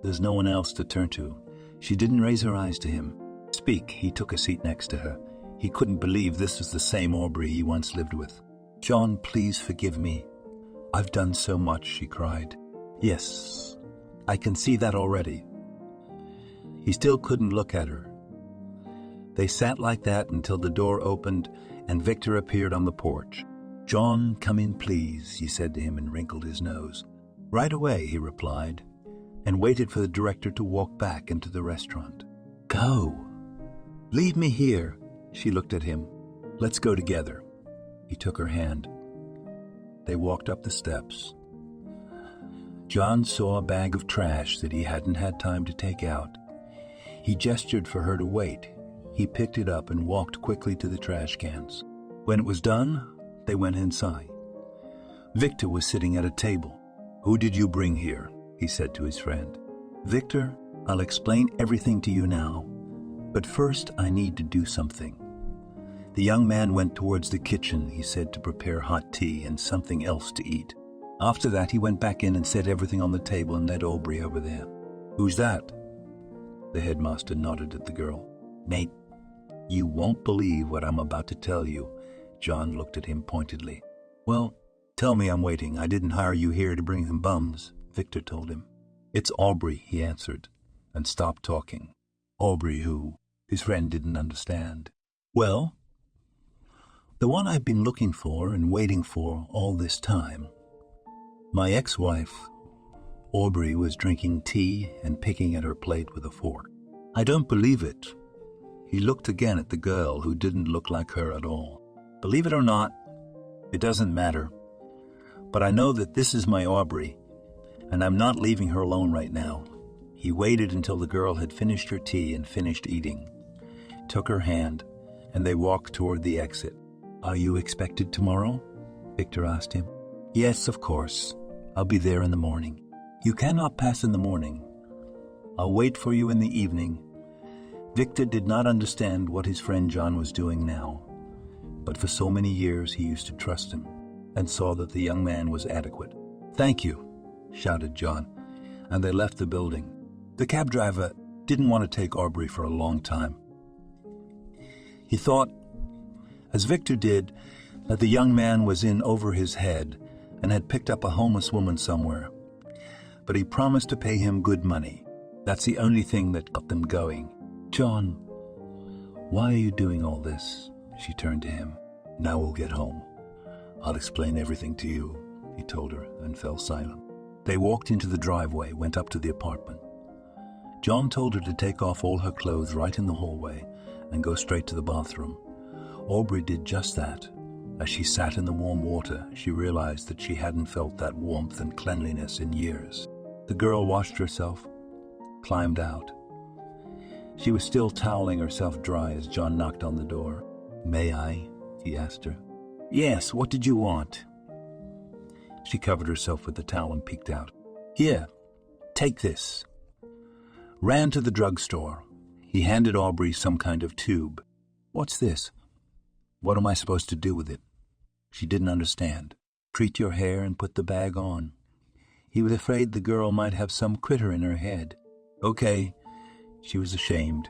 There's no one else to turn to. She didn't raise her eyes to him. Speak. He took a seat next to her. He couldn't believe this was the same Aubry he once lived with. John, please forgive me. I've done so much, she cried. Yes, I can see that already. He still couldn't look at her. They sat like that until the door opened and Victor appeared on the porch. John, come in, please, he said to him and wrinkled his nose. Right away, he replied, and waited for the director to walk back into the restaurant. Go. Leave me here. She looked at him. Let's go together. He took her hand. They walked up the steps. John saw a bag of trash that he hadn't had time to take out. He gestured for her to wait. He picked it up and walked quickly to the trash cans. When it was done, they went inside. Victor was sitting at a table. Who did you bring here? He said to his friend. Victor, I'll explain everything to you now, but first I need to do something. The young man went towards the kitchen, he said, to prepare hot tea and something else to eat. After that, he went back in and set everything on the table and led Aubry over there. Who's that? The headmaster nodded at the girl. Mate, you won't believe what I'm about to tell you. John looked at him pointedly. Well, tell me, I'm waiting. I didn't hire you here to bring them bums, Victor told him. It's Aubry, he answered, and stopped talking. Aubry who? His friend didn't understand. Well, the one I've been looking for and waiting for all this time. My ex-wife, Aubry, was drinking tea and picking at her plate with a fork. I don't believe it. He looked again at the girl who didn't look like her at all. Believe it or not, it doesn't matter. But I know that this is my Aubry, and I'm not leaving her alone right now. He waited until the girl had finished her tea and finished eating, took her hand, and they walked toward the exit. Are you expected tomorrow? Victor asked him. Yes, of course. I'll be there in the morning. You cannot pass in the morning. I'll wait for you in the evening. Victor did not understand what his friend John was doing now, but for so many years he used to trust him and saw that the young man was adequate. Thank you, shouted John, and they left the building. The cab driver didn't want to take Aubry for a long time. He thought, as Victor did, that the young man was in over his head and had picked up a homeless woman somewhere. But he promised to pay him good money. That's the only thing that got them going. John, why are you doing all this? She turned to him. Now we'll get home. I'll explain everything to you, he told her, and fell silent. They walked into the driveway, went up to the apartment. John told her to take off all her clothes right in the hallway and go straight to the bathroom. Aubry did just that. As she sat in the warm water, she realized that she hadn't felt that warmth and cleanliness in years. The girl washed herself, climbed out. She was still toweling herself dry as John knocked on the door. May I? He asked her. Yes, what did you want? She covered herself with the towel and peeked out. Here, take this. Ran to the drugstore. He handed Aubry some kind of tube. What's this? What am I supposed to do with it? She didn't understand. Treat your hair and put the bag on. He was afraid the girl might have some critter in her head. Okay. She was ashamed,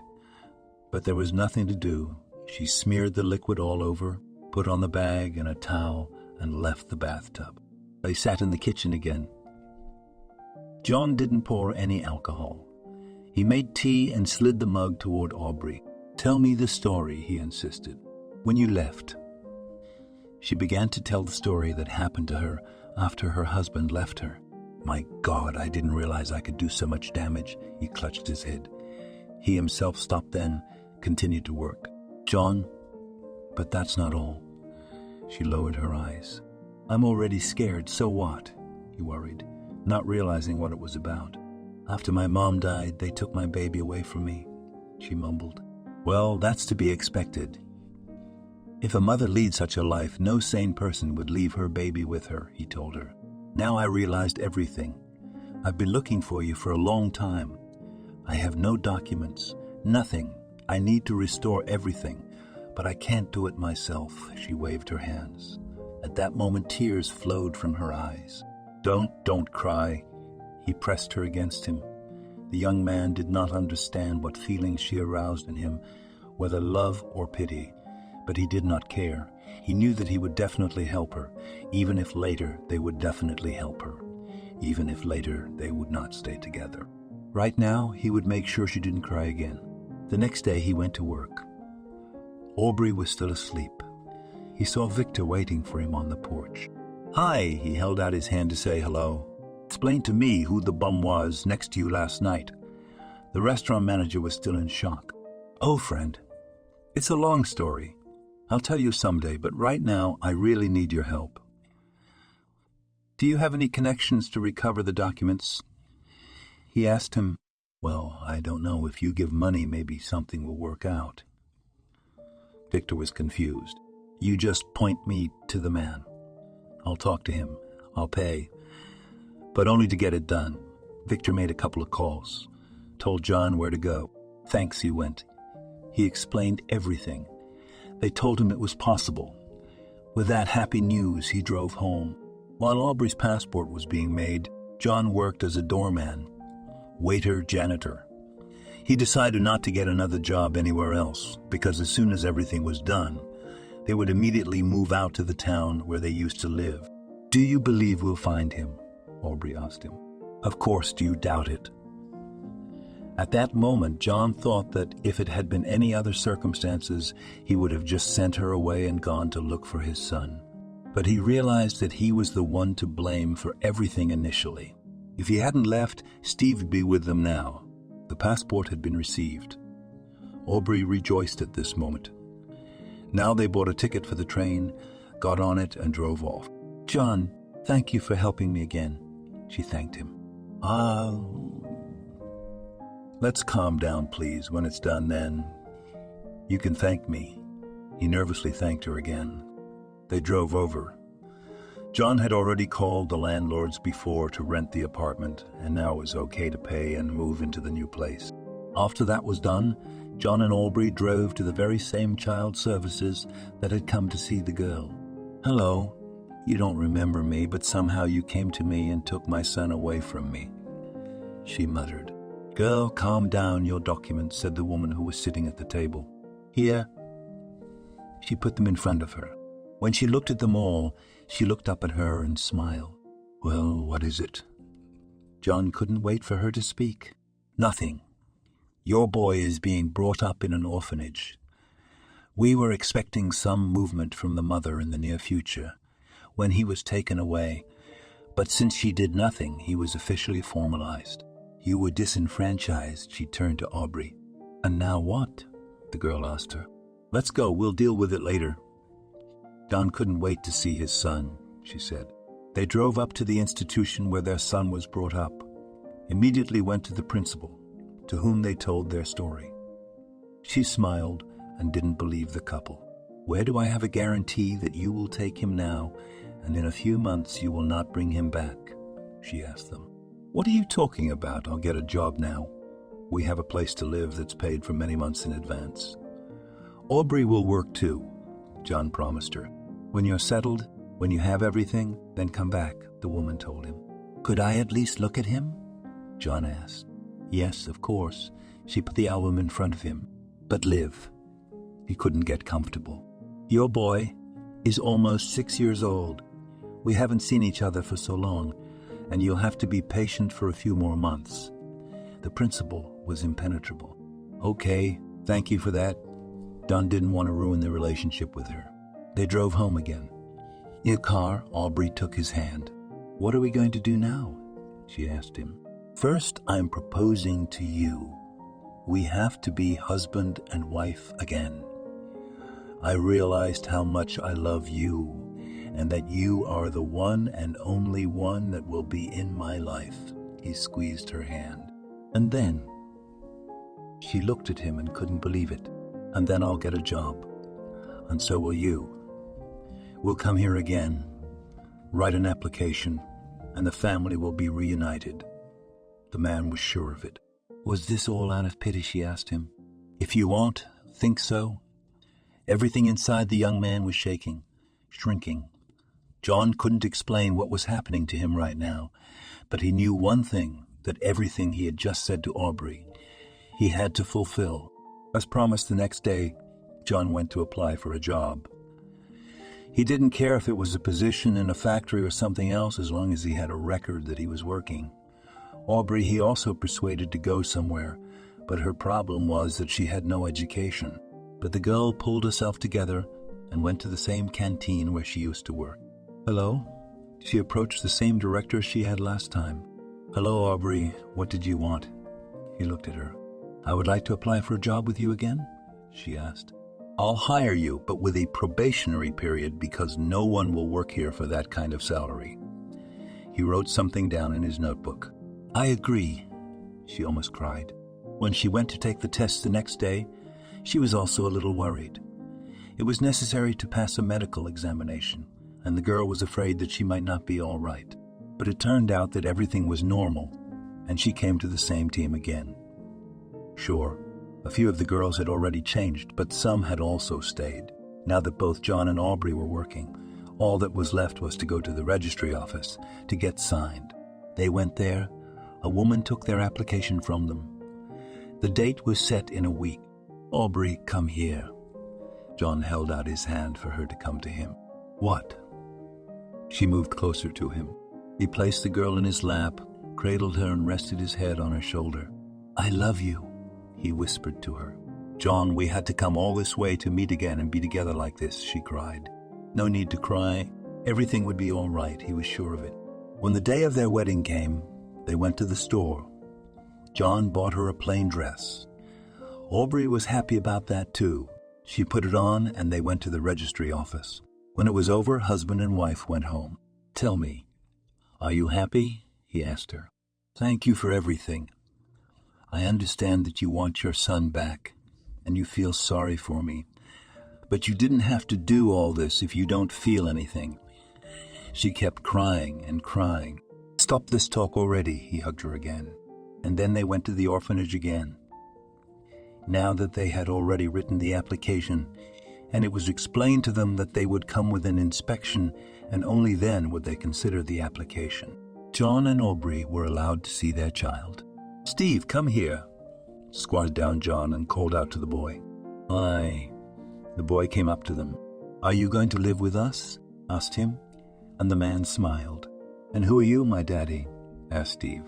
but there was nothing to do. She smeared the liquid all over, put on the bag and a towel, and left the bathtub. They sat in the kitchen again. John didn't pour any alcohol. He made tea and slid the mug toward Aubry. Tell me the story, he insisted. When you left. She began to tell the story that happened to her after her husband left her. My God, I didn't realize I could do so much damage. He clutched his head. He himself stopped then, continued to work. John, but that's not all. She lowered her eyes. I'm already scared, so what? He worried, not realizing what it was about. After my mom died, they took my baby away from me, she mumbled. Well, that's to be expected. If a mother leads such a life, no sane person would leave her baby with her, he told her. Now I realized everything. I've been looking for you for a long time. I have no documents, nothing. I need to restore everything, but I can't do it myself, she waved her hands. At that moment, tears flowed from her eyes. Don't cry. He pressed her against him. The young man did not understand what feelings she aroused in him, whether love or pity, but he did not care. He knew that he would definitely help her, even if later they would definitely help her, even if later they would not stay together. Right now, he would make sure she didn't cry again. The next day, he went to work. Aubry was still asleep. He saw Victor waiting for him on the porch. "Hi," he held out his hand to say hello. "Explain to me who the bum was next to you last night." The restaurant manager was still in shock. "Oh, friend, it's a long story. I'll tell you someday, but right now I really need your help. Do you have any connections to recover the documents?" He asked him. "Well, I don't know. If you give money, maybe something will work out." Victor was confused. "You just point me to the man. I'll talk to him. I'll pay. But only to get it done." Victor made a couple of calls, told John where to go. "Thanks," he went. He explained everything. They told him it was possible. With that happy news, he drove home. While Aubry's passport was being made, John worked as a doorman, waiter, janitor. He decided not to get another job anywhere else, because as soon as everything was done, they would immediately move out to the town where they used to live. "Do you believe we'll find him?" Aubry asked him. "Of course, do you doubt it?" At that moment, John thought that if it had been any other circumstances, he would have just sent her away and gone to look for his son. But he realized that he was the one to blame for everything initially. If he hadn't left, Steve would be with them now. The passport had been received. Aubry rejoiced at this moment. Now they bought a ticket for the train, got on it, and drove off. "John, thank you for helping me again," she thanked him. Let's calm down, please. When it's done, then you can thank me." He nervously thanked her again. They drove over. John had already called the landlords before to rent the apartment, and now it was okay to pay and move into the new place. After that was done, John and Aubry drove to the very same child services that had come to see the girl. "Hello, you don't remember me, but somehow you came to me and took my son away from me," she muttered. "Girl, calm down. Your documents," said the woman who was sitting at the table. "Here." She put them in front of her. When she looked at them all, she looked up at her and smiled. "Well, what is it?" John couldn't wait for her to speak. "Nothing. Your boy is being brought up in an orphanage. We were expecting some movement from the mother in the near future, when he was taken away, but since she did nothing, he was officially formalized. You were disenfranchised," she turned to Aubry. "And now what?" the girl asked her. "Let's go, we'll deal with it later." John couldn't wait to see his son, she said. They drove up to the institution where their son was brought up, immediately went to the principal, to whom they told their story. She smiled and didn't believe the couple. "Where do I have a guarantee that you will take him now, and in a few months you will not bring him back?" she asked them. "What are you talking about? I'll get a job now. We have a place to live that's paid for many months in advance." "Aubry will work too," John promised her. "When you're settled, when you have everything, then come back," the woman told him. "Could I at least look at him?" John asked. "Yes, of course." She put the album in front of him. "But live." He couldn't get comfortable. "Your boy is almost 6 years old. We haven't seen each other for so long, and you'll have to be patient for a few more months." The principal was impenetrable. "Okay, thank you for that." John didn't want to ruin the relationship with her. They drove home again. In the car, Aubry took his hand. "What are we going to do now?" she asked him. "First, I'm proposing to you. We have to be husband and wife again. I realized how much I love you, and that you are the one and only one that will be in my life." He squeezed her hand. "And then?" She looked at him and couldn't believe it. "And then I'll get a job. And so will you. We'll come here again, write an application, and the family will be reunited." The man was sure of it. "Was this all out of pity?" she asked him. "If you won't think so." Everything inside the young man was shaking, shrinking. John couldn't explain what was happening to him right now, but he knew one thing. that everything he had just said to Aubry, he had to fulfill. As promised, the next day, John went to apply for a job. He didn't care if it was a position in a factory or something else, as long as he had a record that he was working. Aubry he also persuaded to go somewhere, but her problem was that she had no education. But the girl pulled herself together and went to the same canteen where she used to work. "Hello?" She approached the same director she had last time. "Hello, Aubry. What did you want?" He looked at her. "I would like to apply for a job with you again," she asked. "I'll hire you, but with a probationary period, because no one will work here for that kind of salary." He wrote something down in his notebook. "I agree," she almost cried. When she went to take the test the next day, she was also a little worried. It was necessary to pass a medical examination, and the girl was afraid that she might not be all right. But it turned out that everything was normal, and she came to the same team again. Sure, a few of the girls had already changed, but some had also stayed. Now that both John and Aubry were working, all that was left was to go to the registry office to get signed. They went there. A woman took their application from them. The date was set in a week. "Aubry, come here." John held out his hand for her to come to him. "What?" She moved closer to him. He placed the girl in his lap, cradled her, and rested his head on her shoulder. "I love you," he whispered to her. "John, we had to come all this way to meet again and be together like this," she cried. No need to cry. Everything would be all right, he was sure of it. When the day of their wedding came, they went to the store. John bought her a plain dress. Aubry was happy about that too. She put it on and they went to the registry office. When it was over, husband and wife went home. "Tell me, are you happy?" he asked her. "Thank you for everything. I understand that you want your son back, and you feel sorry for me. But you didn't have to do all this if you don't feel anything." She kept crying and crying. "Stop this talk already," he hugged her again. And then they went to the orphanage again. Now that they had already written the application, and it was explained to them that they would come with an inspection, and only then would they consider the application. John and Aubry were allowed to see their child. "Steve, come here," squatted down John and called out to the boy. "Aye." The boy came up to them. "Are you going to live with us?" asked him, and the man smiled. "And who are you, my daddy?" asked Steve.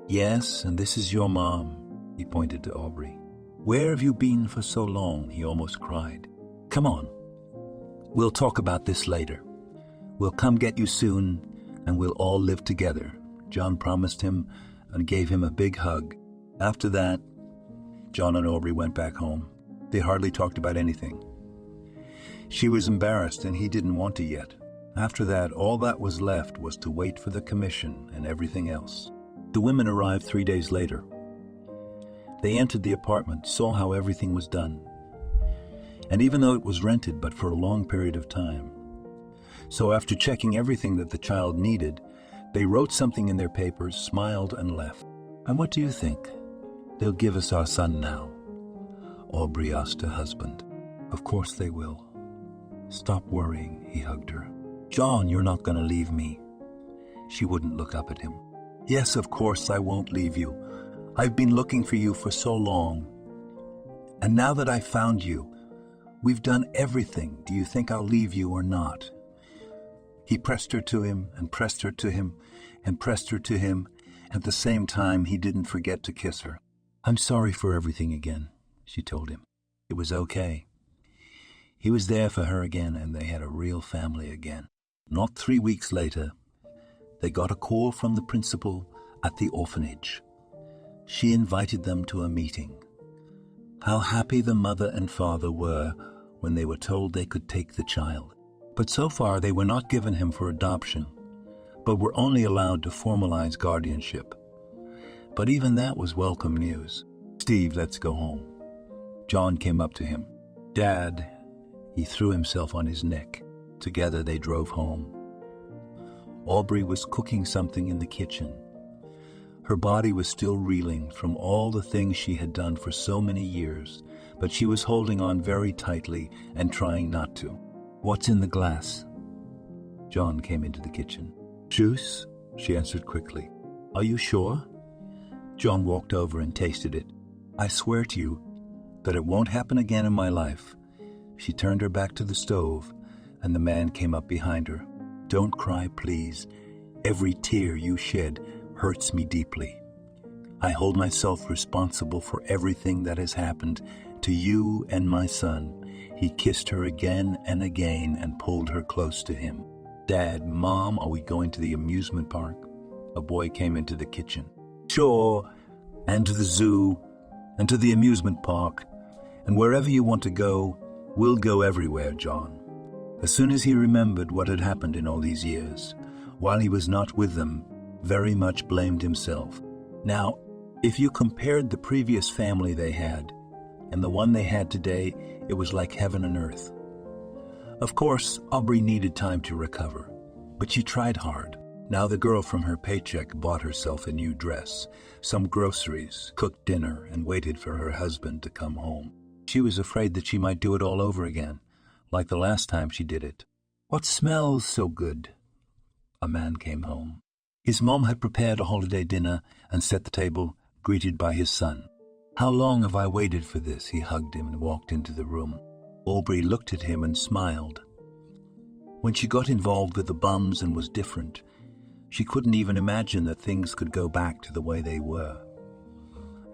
"Yes, and this is your mom," he pointed to Aubry. "Where have you been for so long?" he almost cried. "Come on. We'll talk about this later. We'll come get you soon, and we'll all live together," John promised him and gave him a big hug. After that, John and Aubry went back home. They hardly talked about anything. She was embarrassed, and he didn't want to yet. After that, all that was left was to wait for the commission and everything else. The women arrived 3 days later. They entered the apartment, saw how everything was done. And even though it was rented, but for a long period of time. So after checking everything that the child needed, they wrote something in their papers, smiled, and left. "And what do you think? They'll give us our son now?" Aubry asked her husband. "Of course they will." "Stop worrying," he hugged her. "John, you're not going to leave me." She wouldn't look up at him. "Yes, of course I won't leave you. I've been looking for you for so long. And now that I've found you, we've done everything. Do you think I'll leave you or not?" He pressed her to him and pressed her to him and pressed her to him. At the same time, he didn't forget to kiss her. "I'm sorry for everything again," she told him. It was okay. He was there for her again, and they had a real family again. Not 3 weeks later, they got a call from the principal at the orphanage. She invited them to a meeting. How happy the mother and father were when they were told they could take the child. But so far they were not given him for adoption, but were only allowed to formalize guardianship. But even that was welcome news. "Steve, let's go home." John came up to him. "Dad," he threw himself on his neck. Together they drove home. Aubry was cooking something in the kitchen. Her body was still reeling from all the things she had done for so many years, but she was holding on very tightly and trying not to. "What's in the glass?" John came into the kitchen. "Juice," she answered quickly. "Are you sure?" John walked over and tasted it. "I swear to you that it won't happen again in my life." She turned her back to the stove, and the man came up behind her. "Don't cry, please. Every tear you shed hurts me deeply. I hold myself responsible for everything that has happened to you and my son." He kissed her again and again and pulled her close to him. "Dad, Mom, are we going to the amusement park?" A boy came into the kitchen. "Sure, and to the zoo, and to the amusement park, and wherever you want to go, we'll go everywhere, John." As soon as he remembered what had happened in all these years, while he was not with them, very much blamed himself. Now, if you compared the previous family they had and the one they had today, it was like heaven and earth. Of course, Aubry needed time to recover, but she tried hard. Now the girl from her paycheck bought herself a new dress, some groceries, cooked dinner, and waited for her husband to come home. She was afraid that she might do it all over again, like the last time she did it. "What smells so good?" A man came home. His mom had prepared a holiday dinner and set the table, greeted by his son. "How long have I waited for this?" He hugged him and walked into the room. Aubry looked at him and smiled. When she got involved with the bums and was different, she couldn't even imagine that things could go back to the way they were.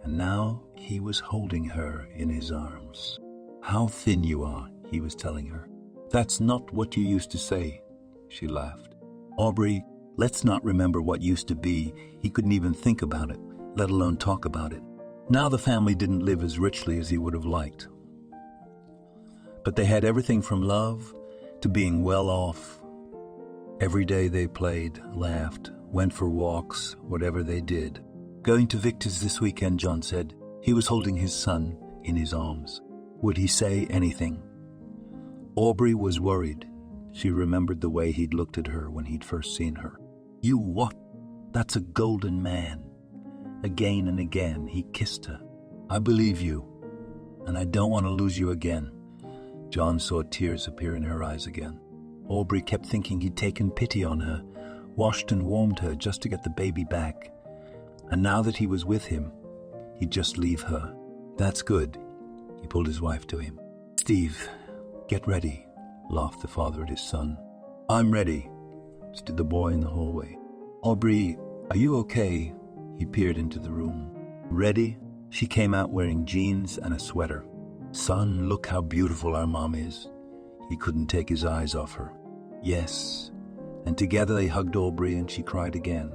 And now he was holding her in his arms. "How thin you are," he was telling her. "That's not what you used to say," she laughed. "Aubry, let's not remember what used to be." He couldn't even think about it, let alone talk about it. Now the family didn't live as richly as he would have liked. But they had everything from love to being well off. Every day they played, laughed, went for walks, whatever they did. "Going to Victor's this weekend," John said. He was holding his son in his arms. Would he say anything? Aubry was worried. She remembered the way he'd looked at her when he'd first seen her. "You what? That's a golden man." Again and again he kissed her. "I believe you, and I don't want to lose you again." John saw tears appear in her eyes again. Aubry kept thinking he'd taken pity on her, washed and warmed her just to get the baby back. And now that he was with him, he'd just leave her. "That's good." He pulled his wife to him. "Steve, get ready," laughed the father at his son. "I'm ready," said the boy in the hallway. "Aubry, are you okay?" He peered into the room. "Ready?" She came out wearing jeans and a sweater. "Son, look how beautiful our mom is." He couldn't take his eyes off her. "Yes." And together they hugged Aubry and she cried again.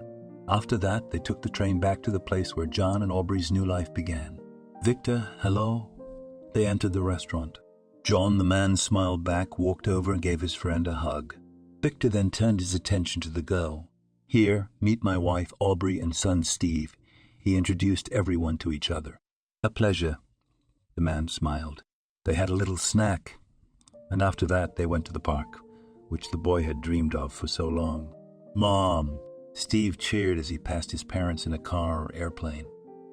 After that, they took the train back to the place where John and Aubry's new life began. "Victor, hello?" They entered the restaurant. John, the man, smiled back, walked over and gave his friend a hug. Victor then turned his attention to the girl. "Here, meet my wife, Aubry, and son, Steve." He introduced everyone to each other. "A pleasure." The man smiled. They had a little snack, and after that they went to the park, which the boy had dreamed of for so long. "Mom!" Steve cheered as he passed his parents in a car or airplane.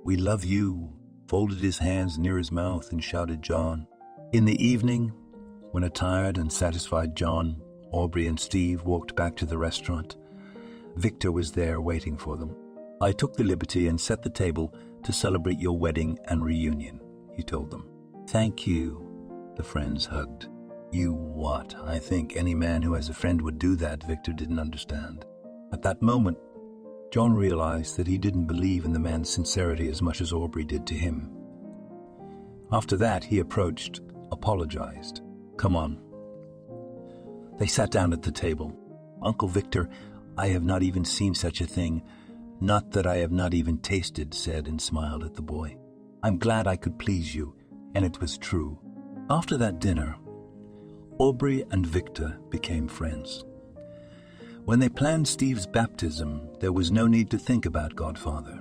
"We love you," folded his hands near his mouth and shouted John. In the evening, when a tired and satisfied John, Aubry, and Steve walked back to the restaurant, Victor was there waiting for them. "I took the liberty and set the table to celebrate your wedding and reunion," he told them. "Thank you," the friends hugged. "You what? I think any man who has a friend would do that," Victor didn't understand. At that moment, John realized that he didn't believe in the man's sincerity as much as Aubry did to him. After that, he approached, apologized. "Come on." They sat down at the table. "Uncle Victor, I have not even seen such a thing. Not that I have not even tasted," said and smiled at the boy. "I'm glad I could please you," and it was true. After that dinner, Aubry and Victor became friends. When they planned Steve's baptism, there was no need to think about Godfather.